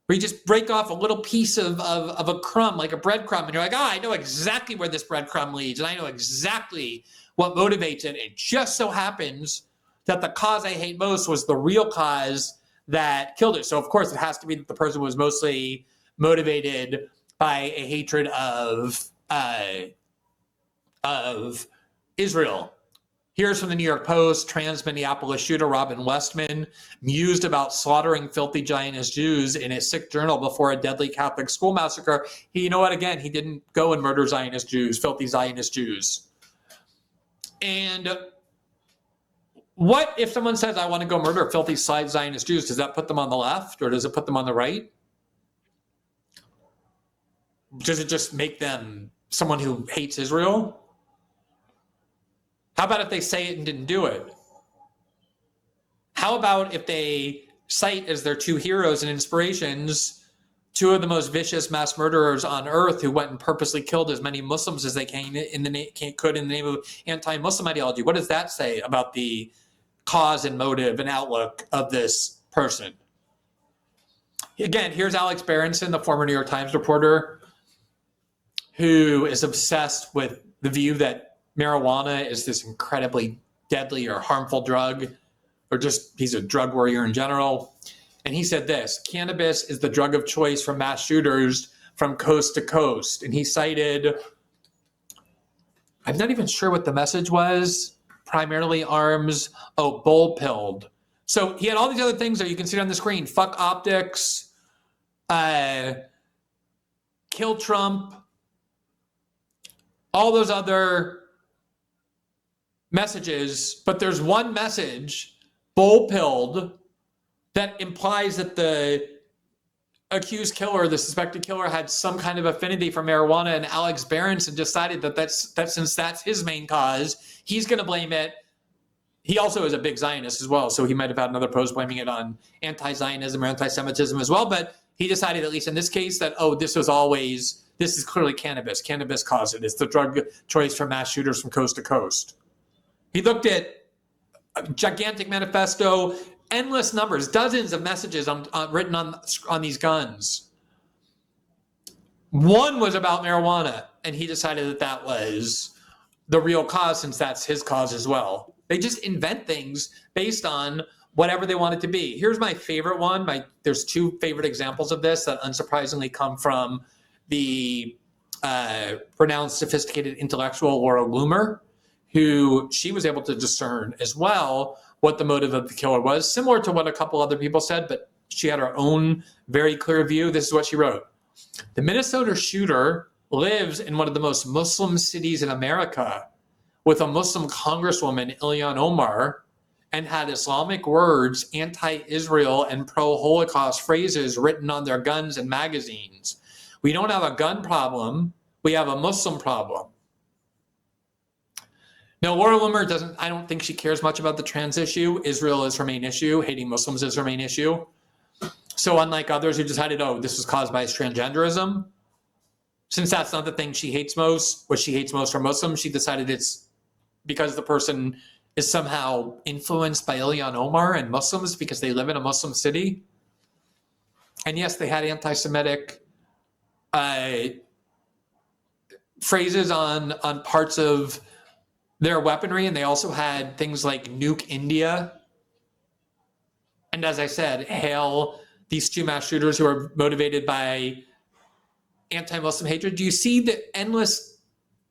where you just break off a little piece of a crumb, like a breadcrumb, and you're like, I know exactly where this breadcrumb leads, and I know exactly what motivates it. It just so happens that the cause I hate most was the real cause that killed it. So of course it has to be that the person was mostly motivated by a hatred of Israel. Here's from the New York Post. Trans Minneapolis shooter Robin Westman mused about slaughtering filthy Zionist Jews in a sick journal before a deadly Catholic school massacre. You know what? Again, he didn't go and murder Zionist Jews, filthy Zionist Jews. And what if someone says, I want to go murder filthy Zionist Jews? Does that put them on the left or does it put them on the right? Does it just make them someone who hates Israel? How about if they say it and didn't do it? How about if they cite as their two heroes and inspirations two of the most vicious mass murderers on earth who went and purposely killed as many Muslims as they could in the name of anti-Muslim ideology? What does that say about the cause and motive and outlook of this person? Again, here's Alex Berenson, the former New York Times reporter, who is obsessed with the view that marijuana is this incredibly deadly or harmful drug, or just he's a drug warrior in general. And he said this, cannabis is the drug of choice for mass shooters from coast to coast. And he cited, I'm not even sure what the message was, primarily arms, bull-pilled. So he had all these other things that you can see on the screen, fuck optics, kill Trump, all those other messages, but there's one message, bull-pilled, that implies that the accused killer, the suspected killer, had some kind of affinity for marijuana, and Alex Berenson decided that since that's his main cause, he's going to blame it. He also is a big Zionist as well, so he might have had another post blaming it on anti-Zionism or anti-Semitism as well, but he decided, at least in this case, that, this is clearly cannabis. Cannabis caused it. It's the drug choice for mass shooters from coast to coast. He looked at a gigantic manifesto, endless numbers, dozens of messages written on these guns. One was about marijuana, and he decided that was the real cause, since that's his cause as well. They just invent things based on whatever they want it to be. Here's my favorite one. There's two favorite examples of this that unsurprisingly come from the pronounced sophisticated intellectual Laura Loomer, who she was able to discern as well what the motive of the killer was, similar to what a couple other people said, but she had her own very clear view. This is what she wrote. The Minnesota shooter lives in one of the most Muslim cities in America with a Muslim congresswoman, Ilhan Omar, and had Islamic words, anti-Israel and pro-Holocaust phrases written on their guns and magazines. We don't have a gun problem. We have a Muslim problem. Now, Laura Loomer I don't think she cares much about the trans issue. Israel is her main issue. Hating Muslims is her main issue. So unlike others who decided, this was caused by transgenderism, since that's not the thing she hates most, what she hates most are Muslims, she decided it's because the person is somehow influenced by Ilhan Omar and Muslims because they live in a Muslim city. And yes, they had anti-Semitic phrases on parts of their weaponry, and they also had things like nuke India. And as I said, hail these two mass shooters who are motivated by anti-Muslim hatred. Do you see the endless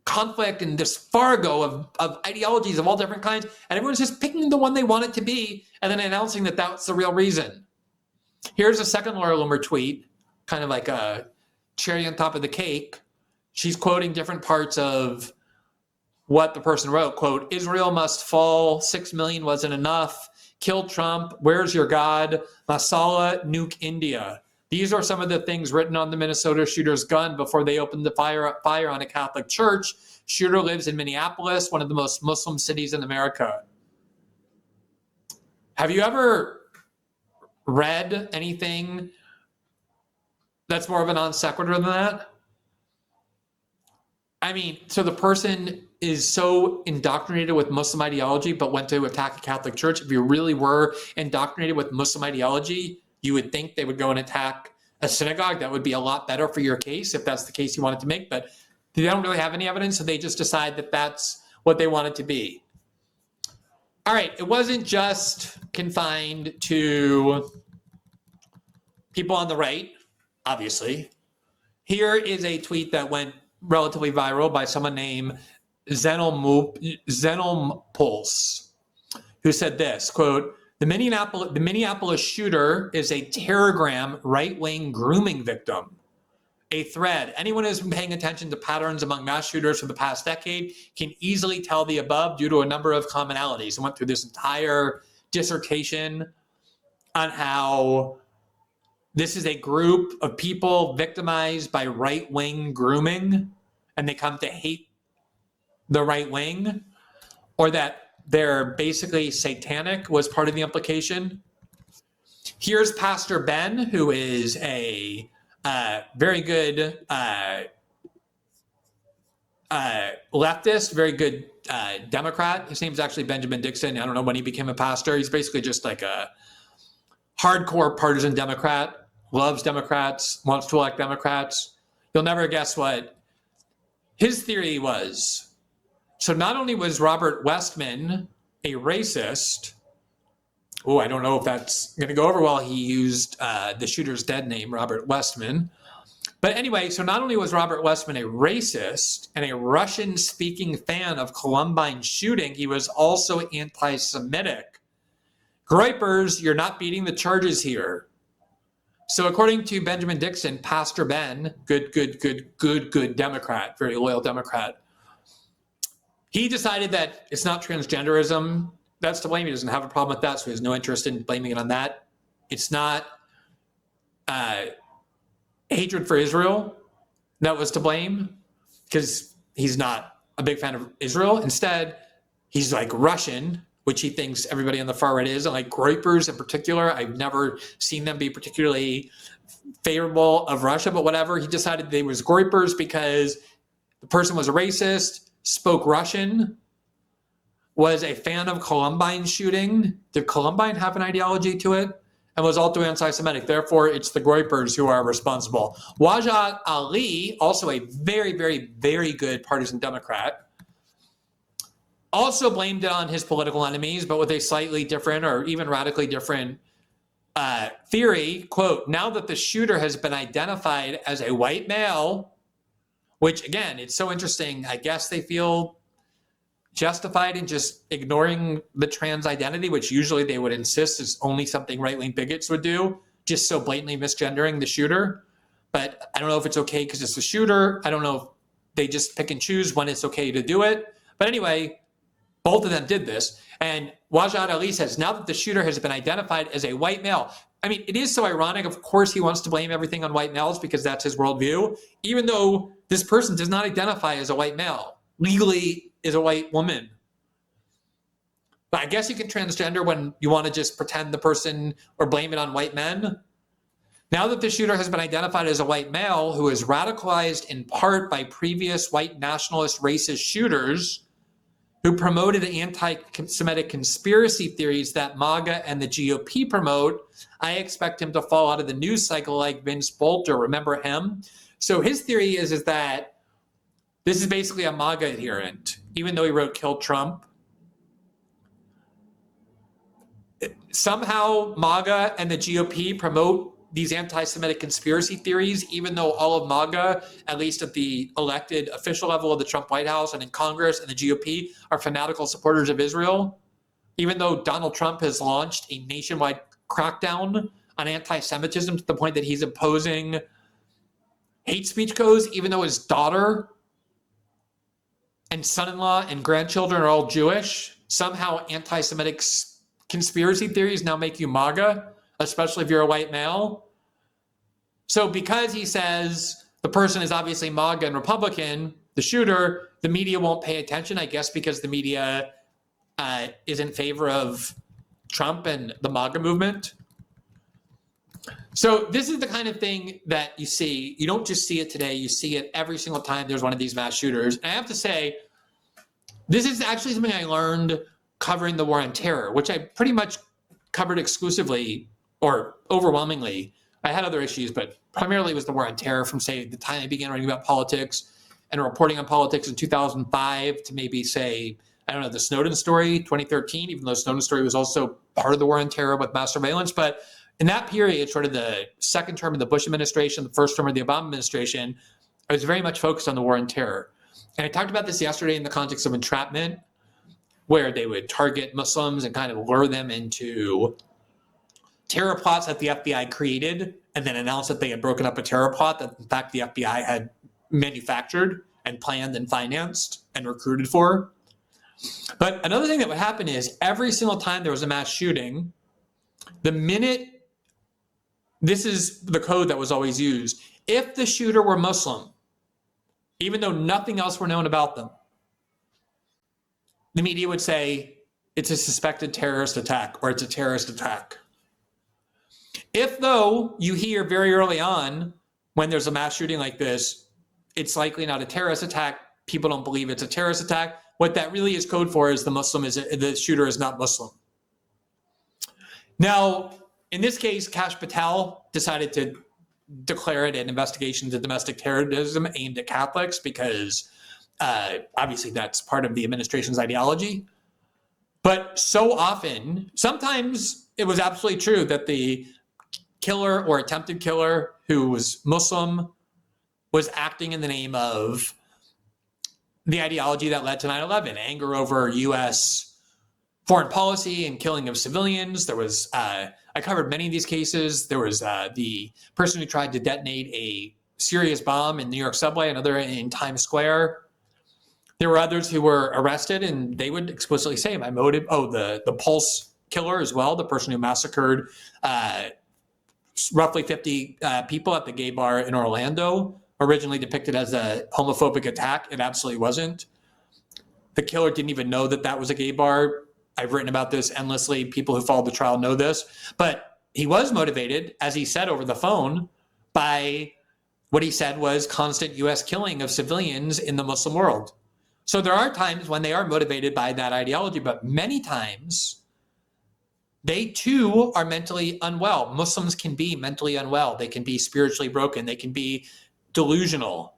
conflict and this fargo of ideologies of all different kinds? And everyone's just picking the one they want it to be and then announcing that that's the real reason. Here's a second Laura Loomer tweet, kind of like a cherry on top of the cake. She's quoting different parts of what the person wrote. Quote, Israel must fall, 6 million wasn't enough, kill Trump, where's your God, Masala, nuke India. These are some of the things written on the Minnesota shooter's gun before they opened the fire on a Catholic church. Shooter lives in Minneapolis, one of the most Muslim cities in America. Have you ever read anything that's more of a non sequitur than that? I mean, so the person is so indoctrinated with Muslim ideology, but went to attack a Catholic church. If you really were indoctrinated with Muslim ideology, you would think they would go and attack a synagogue. That would be a lot better for your case, if that's the case you wanted to make. But they don't really have any evidence, so they just decide that that's what they want it to be. All right, it wasn't just confined to people on the right, obviously. Here is a tweet that went relatively viral by someone named Xenompulse, who said this, quote, the Minneapolis shooter is a terrorgram right-wing grooming victim. A thread. Anyone who's been paying attention to patterns among mass shooters for the past decade can easily tell the above due to a number of commonalities. I went through this entire dissertation on how this is a group of people victimized by right-wing grooming, and they come to hate the right wing, or that they're basically satanic was part of the implication. Here's Pastor Ben, who is a very good leftist, very good Democrat. His name's actually Benjamin Dixon. I don't know when he became a pastor. He's basically just like a hardcore partisan Democrat, loves Democrats, wants to elect Democrats. You'll never guess what his theory was. So not only was Robert Westman a racist, I don't know if that's going to go over well. He used the shooter's dead name, Robert Westman. But anyway, so not only was Robert Westman a racist and a Russian-speaking fan of Columbine shooting, he was also anti-Semitic. Groypers, you're not beating the charges here. So according to Benjamin Dixon, Pastor Ben, good Democrat, very loyal Democrat, he decided that it's not transgenderism that's to blame. He doesn't have a problem with that, so he has no interest in blaming it on that. It's not hatred for Israel that was to blame, because he's not a big fan of Israel. Instead, he's like Russian, which he thinks everybody on the far right is, and like Groypers in particular. I've never seen them be particularly favorable of Russia, but whatever. He decided they was Groypers because the person was a racist, spoke Russian, was a fan of Columbine shooting. Did Columbine have an ideology to it? And was also anti-Semitic. Therefore, it's the Groypers who are responsible. Wajid Ali, also a very, very, very good partisan Democrat, also blamed it on his political enemies, but with a slightly different or even radically different theory. Quote, now that the shooter has been identified as a white male, which again, it's so interesting. I guess they feel justified in just ignoring the trans identity, which usually they would insist is only something right-wing bigots would do, just so blatantly misgendering the shooter. But I don't know if it's okay because it's the shooter. I don't know if they just pick and choose when it's okay to do it. But anyway, both of them did this. And Wajad Ali says, now that the shooter has been identified as a white male. I mean, it is so ironic. Of course, he wants to blame everything on white males because that's his worldview, even though this person does not identify as a white male. Legally is a white woman. But I guess you can transgender when you want to just pretend the person or blame it on white men. Now that the shooter has been identified as a white male who is radicalized in part by previous white nationalist racist shooters who promoted anti-Semitic conspiracy theories that MAGA and the GOP promote, I expect him to fall out of the news cycle like Vince Bolter. Remember him? So his theory is that this is basically a MAGA adherent, even though he wrote Kill Trump. Somehow MAGA and the GOP promote these anti-Semitic conspiracy theories, even though all of MAGA, at least at the elected official level of the Trump White House and in Congress and the GOP, are fanatical supporters of Israel. Even though Donald Trump has launched a nationwide crackdown on anti-Semitism to the point that he's imposing hate speech codes, even though his daughter and son-in-law and grandchildren are all Jewish, somehow anti-Semitic conspiracy theories now make you MAGA, especially if you're a white male. So because he says the person is obviously MAGA and Republican, the shooter, the media won't pay attention, I guess because the media is in favor of Trump and the MAGA movement. So this is the kind of thing that you see. You don't just see it today. You see it every single time there's one of these mass shooters. And I have to say, this is actually something I learned covering the war on terror, which I pretty much covered exclusively or overwhelmingly. I had other issues, but primarily it was the war on terror from, say, the time I began writing about politics and reporting on politics in 2005 to maybe, say, I don't know, the Snowden story, 2013, even though Snowden story was also part of the war on terror with mass surveillance. But in that period, sort of the second term of the Bush administration, the first term of the Obama administration, I was very much focused on the war on terror. And I talked about this yesterday in the context of entrapment, where they would target Muslims and kind of lure them into terror plots that the FBI created and then announce that they had broken up a terror plot that, in fact, the FBI had manufactured and planned and financed and recruited for. But another thing that would happen is every single time there was a mass shooting, the minute, this is the code that was always used, if the shooter were Muslim, even though nothing else were known about them, the media would say it's a suspected terrorist attack or it's a terrorist attack. If, though, you hear very early on when there's a mass shooting like this, it's likely not a terrorist attack, people don't believe it's a terrorist attack, what that really is code for is the shooter is not Muslim. Now, in this case, Kash Patel decided to declare it an investigation into domestic terrorism aimed at Catholics because obviously that's part of the administration's ideology. But so often, sometimes it was absolutely true that the killer or attempted killer who was Muslim was acting in the name of the ideology that led to 9/11, anger over U.S. foreign policy and killing of civilians. There was, I covered many of these cases. There was the person who tried to detonate a serious bomb in New York subway, another in Times Square. There were others who were arrested, and they would explicitly say, my motive, the Pulse killer as well, the person who massacred roughly 50 people at the gay bar in Orlando, originally depicted as a homophobic attack. It absolutely wasn't. The killer didn't even know that that was a gay bar. I've written about this endlessly. People who followed the trial know this. But he was motivated, as he said over the phone, by what he said was constant U.S. killing of civilians in the Muslim world. So there are times when they are motivated by that ideology, but many times they too are mentally unwell. Muslims can be mentally unwell. They can be spiritually broken. They can be delusional.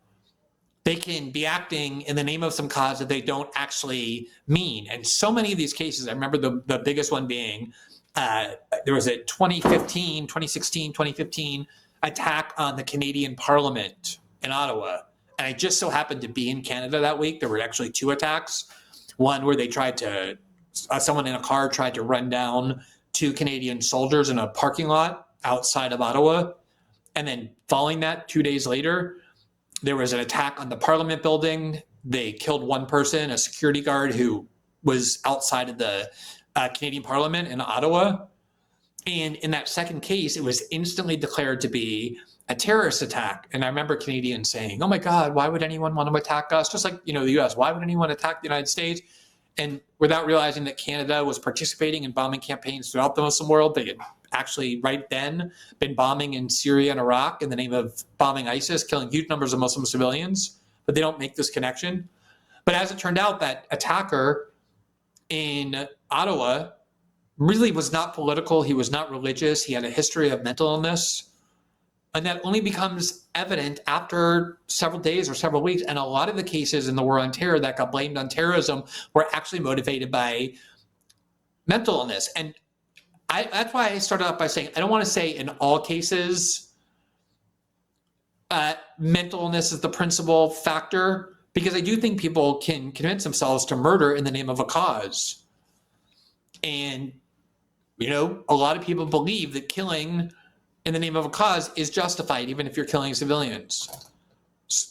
they can be acting in the name of some cause that they don't actually mean. And so many of these cases, I remember the biggest one being, there was a 2015 attack on the Canadian Parliament in Ottawa. And I just so happened to be in Canada that week. There were actually 2 attacks. One where they tried to, someone in a car tried to run down 2 Canadian soldiers in a parking lot outside of Ottawa. And then following that, 2 days later, there was an attack on the Parliament building. They killed one person, a security guard who was outside of the Canadian Parliament in Ottawa. And in that second case, it was instantly declared to be a terrorist attack. And I remember Canadians saying, oh my God, why would anyone want to attack us? Just like, the US, why would anyone attack the United States? And without realizing that Canada was participating in bombing campaigns throughout the Muslim world, they had actually right then been bombing in Syria and Iraq in the name of bombing ISIS, killing huge numbers of Muslim civilians, but they don't make this connection. But as it turned out, that attacker in Ottawa really was not political. He was not religious. He had a history of mental illness. And that only becomes evident after several days or several weeks. And a lot of the cases in the war on terror that got blamed on terrorism were actually motivated by mental illness. And that's why I started off by saying, I don't want to say in all cases, mental illness is the principal factor, because I do think people can convince themselves to murder in the name of a cause. And, a lot of people believe that killing in the name of a cause is justified, even if you're killing civilians.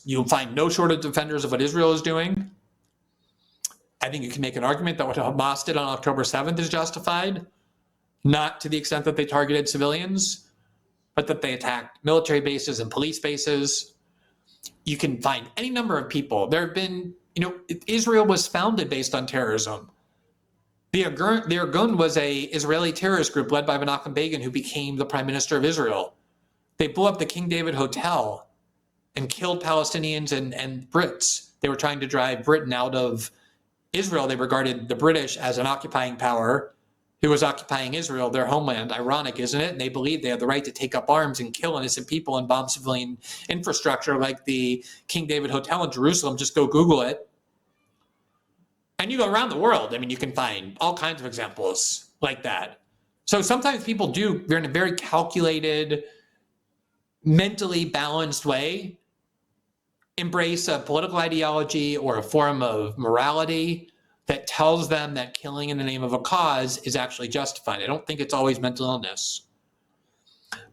You'll find no shortage of defenders of what Israel is doing. I think you can make an argument that what Hamas did on October 7th is justified, not to the extent that they targeted civilians, but that they attacked military bases and police bases. You can find any number of people. There have been, Israel was founded based on terrorism. The Irgun was a Israeli terrorist group led by Menachem Begin, who became the prime minister of Israel. They blew up the King David Hotel and killed Palestinians and Brits. They were trying to drive Britain out of Israel. They regarded the British as an occupying power who was occupying Israel, their homeland. Ironic, isn't it? And they believed they had the right to take up arms and kill innocent people and bomb civilian infrastructure like the King David Hotel in Jerusalem. Just go Google it. And you go around the world, you can find all kinds of examples like that. So sometimes people do, they're in a very calculated, mentally balanced way, embrace a political ideology or a form of morality that tells them that killing in the name of a cause is actually justified. I don't think it's always mental illness.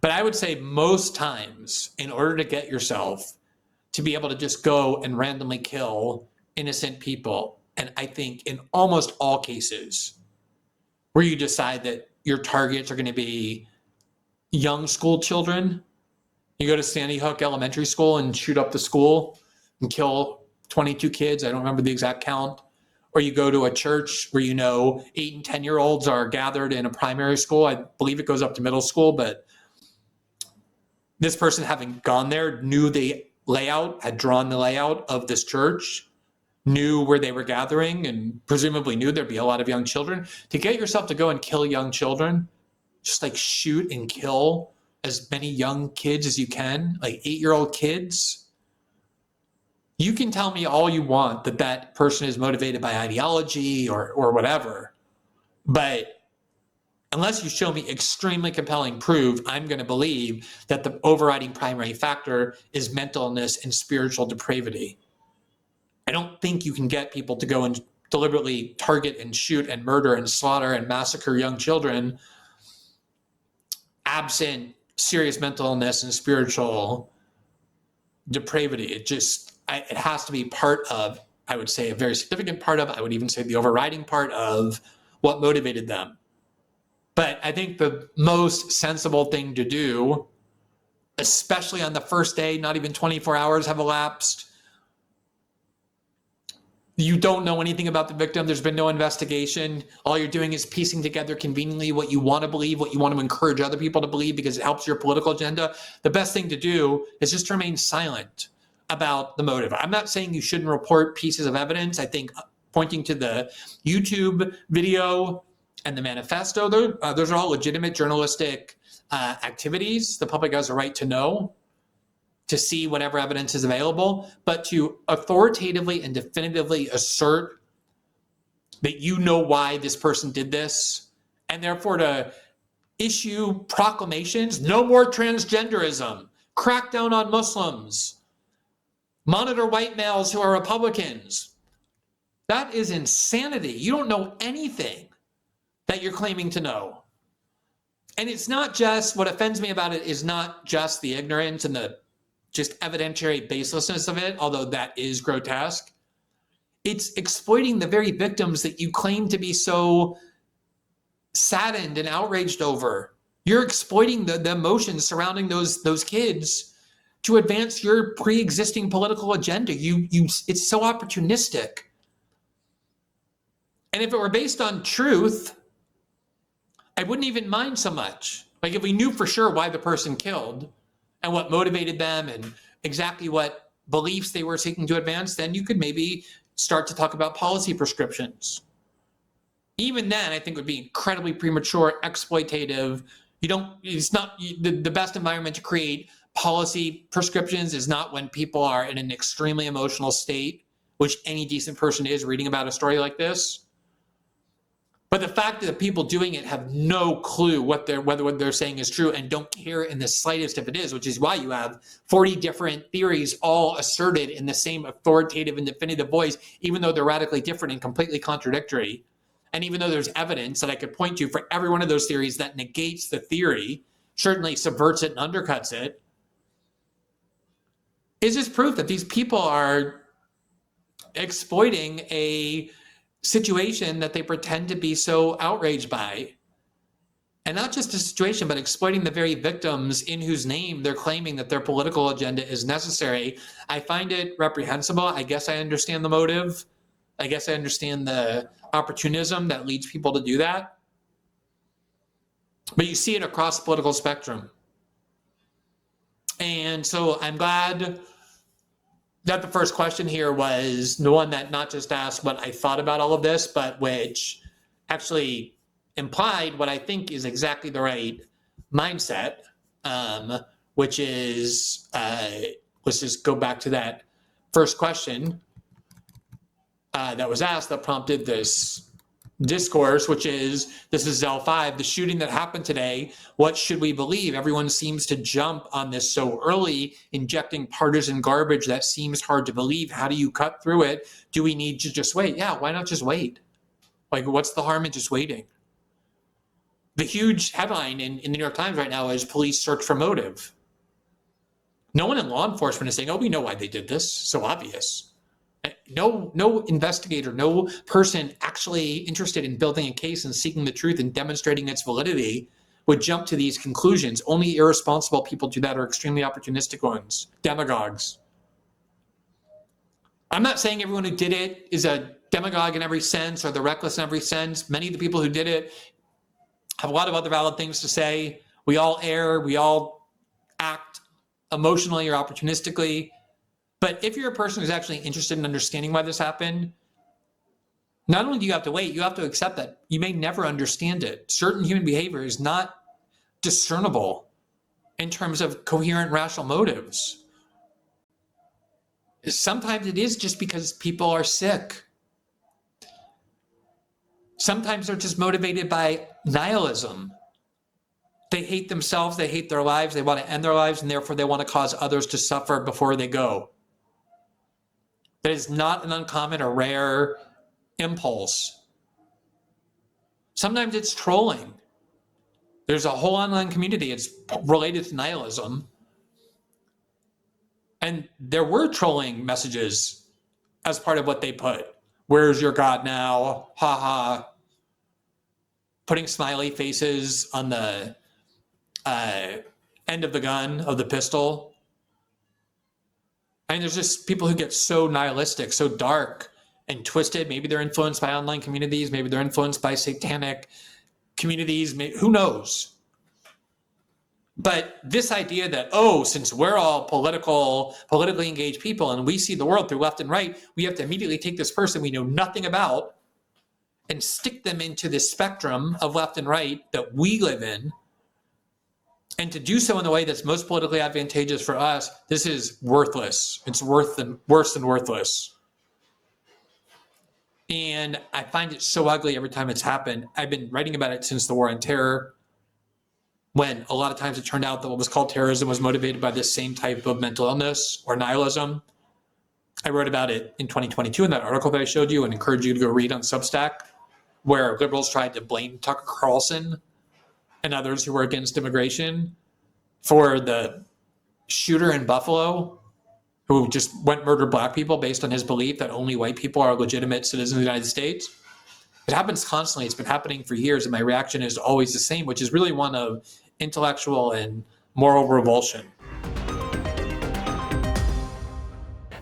But I would say most times, in order to get yourself to be able to just go and randomly kill innocent people, and I think in almost all cases where you decide that your targets are going to be young school children, you go to Sandy Hook Elementary School and shoot up the school and kill 22 kids. I don't remember the exact count. Or you go to a church where 8 and 10-year-olds are gathered in a primary school. I believe it goes up to middle school, but this person, having gone there, knew the layout, had drawn the layout of this church, knew where they were gathering, and presumably knew there'd be a lot of young children. To get yourself to go and kill young children, just shoot and kill as many young kids as you can, 8-year-old kids. You can tell me all you want that that person is motivated by ideology or whatever, but unless you show me extremely compelling proof, I'm going to believe that the overriding primary factor is mental illness and spiritual depravity. I don't think you can get people to go and deliberately target and shoot and murder and slaughter and massacre young children absent serious mental illness and spiritual depravity. It has to be part of, I would say, a very significant part of, I would even say the overriding part of what motivated them. But I think the most sensible thing to do, especially on the first day, not even 24 hours have elapsed, you don't know anything about the victim. There's been no investigation. All you're doing is piecing together conveniently what you want to believe, what you want to encourage other people to believe because it helps your political agenda. The best thing to do is just remain silent about the motive. I'm not saying you shouldn't report pieces of evidence. I think pointing to the YouTube video and the manifesto, those are all legitimate journalistic activities. The public has a right to know. to see whatever evidence is available, but to authoritatively and definitively assert that you know why this person did this, and therefore to issue proclamations, no more transgenderism, crack down on Muslims, monitor white males who are Republicans. That is insanity. You don't know anything that you're claiming to know. And it's not just, what offends me about it is not just the ignorance and the just evidentiary baselessness of it, although that is grotesque. It's exploiting the very victims that you claim to be so saddened and outraged over. You're exploiting the emotions surrounding those kids to advance your pre-existing political agenda. It's so opportunistic. And if it were based on truth, I wouldn't even mind so much. Like if we knew for sure why the person killed and what motivated them and exactly what beliefs they were seeking to advance, then you could maybe start to talk about policy prescriptions. Even then, I think would be incredibly premature, exploitative. It's not the best environment to create policy prescriptions is not when people are in an extremely emotional state, which any decent person is reading about a story like this. But the fact that the people doing it have no clue whether what they're saying is true and don't care in the slightest if it is, which is why you have 40 different theories all asserted in the same authoritative and definitive voice, even though they're radically different and completely contradictory. And even though there's evidence that I could point to for every one of those theories that negates the theory, certainly subverts it and undercuts it, is just proof that these people are exploiting a situation that they pretend to be so outraged by. And not just a situation, but exploiting the very victims in whose name they're claiming that their political agenda is necessary. I find it reprehensible. I guess I understand the motive. I guess I understand the opportunism that leads people to do that. But you see it across the political spectrum. And so I'm glad that the first question here was the one that not just asked what I thought about all of this, but which actually implied what I think is exactly the right mindset, which is, let's just go back to that first question that was asked that prompted this discourse, which is, this is L5, the shooting that happened today, what should we believe? Everyone seems to jump on this so early, injecting partisan garbage that seems hard to believe. How do you cut through it? Do we need to just wait? Yeah, why not just wait? Like, what's the harm in just waiting? The huge headline in the New York Times right now is police search for motive. No one in law enforcement is saying, oh, we know why they did this. So obvious. No investigator, no person actually interested in building a case and seeking the truth and demonstrating its validity would jump to these conclusions. Only irresponsible people do that, or extremely opportunistic ones, demagogues. I'm not saying everyone who did it is a demagogue in every sense or the reckless in every sense. Many of the people who did it have a lot of other valid things to say. We all err, we all act emotionally or opportunistically. But if you're a person who's actually interested in understanding why this happened, not only do you have to wait, you have to accept that you may never understand it. Certain human behavior is not discernible in terms of coherent, rational motives. Sometimes it is just because people are sick. Sometimes they're just motivated by nihilism. They hate themselves, they hate their lives, they want to end their lives, and therefore they want to cause others to suffer before they go. That is not an uncommon or rare impulse. Sometimes it's trolling. There's a whole online community, it's related to nihilism. And there were trolling messages as part of what they put. Where's your God now? Ha ha. Putting smiley faces on the end of the gun, of the pistol. I mean, there's just people who get so nihilistic, so dark and twisted. Maybe they're influenced by online communities. Maybe they're influenced by satanic communities. Who knows? But this idea that, oh, since we're all politically engaged people and we see the world through left and right, we have to immediately take this person we know nothing about and stick them into this spectrum of left and right that we live in And to do so in the way that's most politically advantageous for us, this is worthless. It's worse than worthless. And I find it so ugly every time it's happened. I've been writing about it since the War on Terror, when a lot of times it turned out that what was called terrorism was motivated by this same type of mental illness or nihilism. I wrote about it in 2022 in that article that I showed you and encourage you to go read on Substack, where liberals tried to blame Tucker Carlson and others who were against immigration for the shooter in Buffalo who just went murder black people based on his belief that only white people are legitimate citizens of the United States. It happens constantly. It's been happening for years, and my reaction is always the same, which is really one of intellectual and moral revulsion.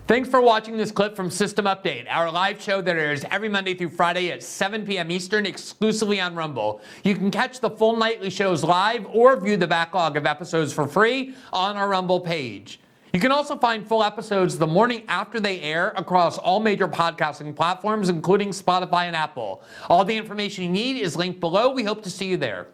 Thanks for watching this clip from System Update, our live show that airs every Monday through Friday at 7 p.m. Eastern, exclusively on Rumble. You can catch the full nightly shows live or view the backlog of episodes for free on our Rumble page. You can also find full episodes the morning after they air across all major podcasting platforms, including Spotify and Apple. All the information you need is linked below. We hope to see you there.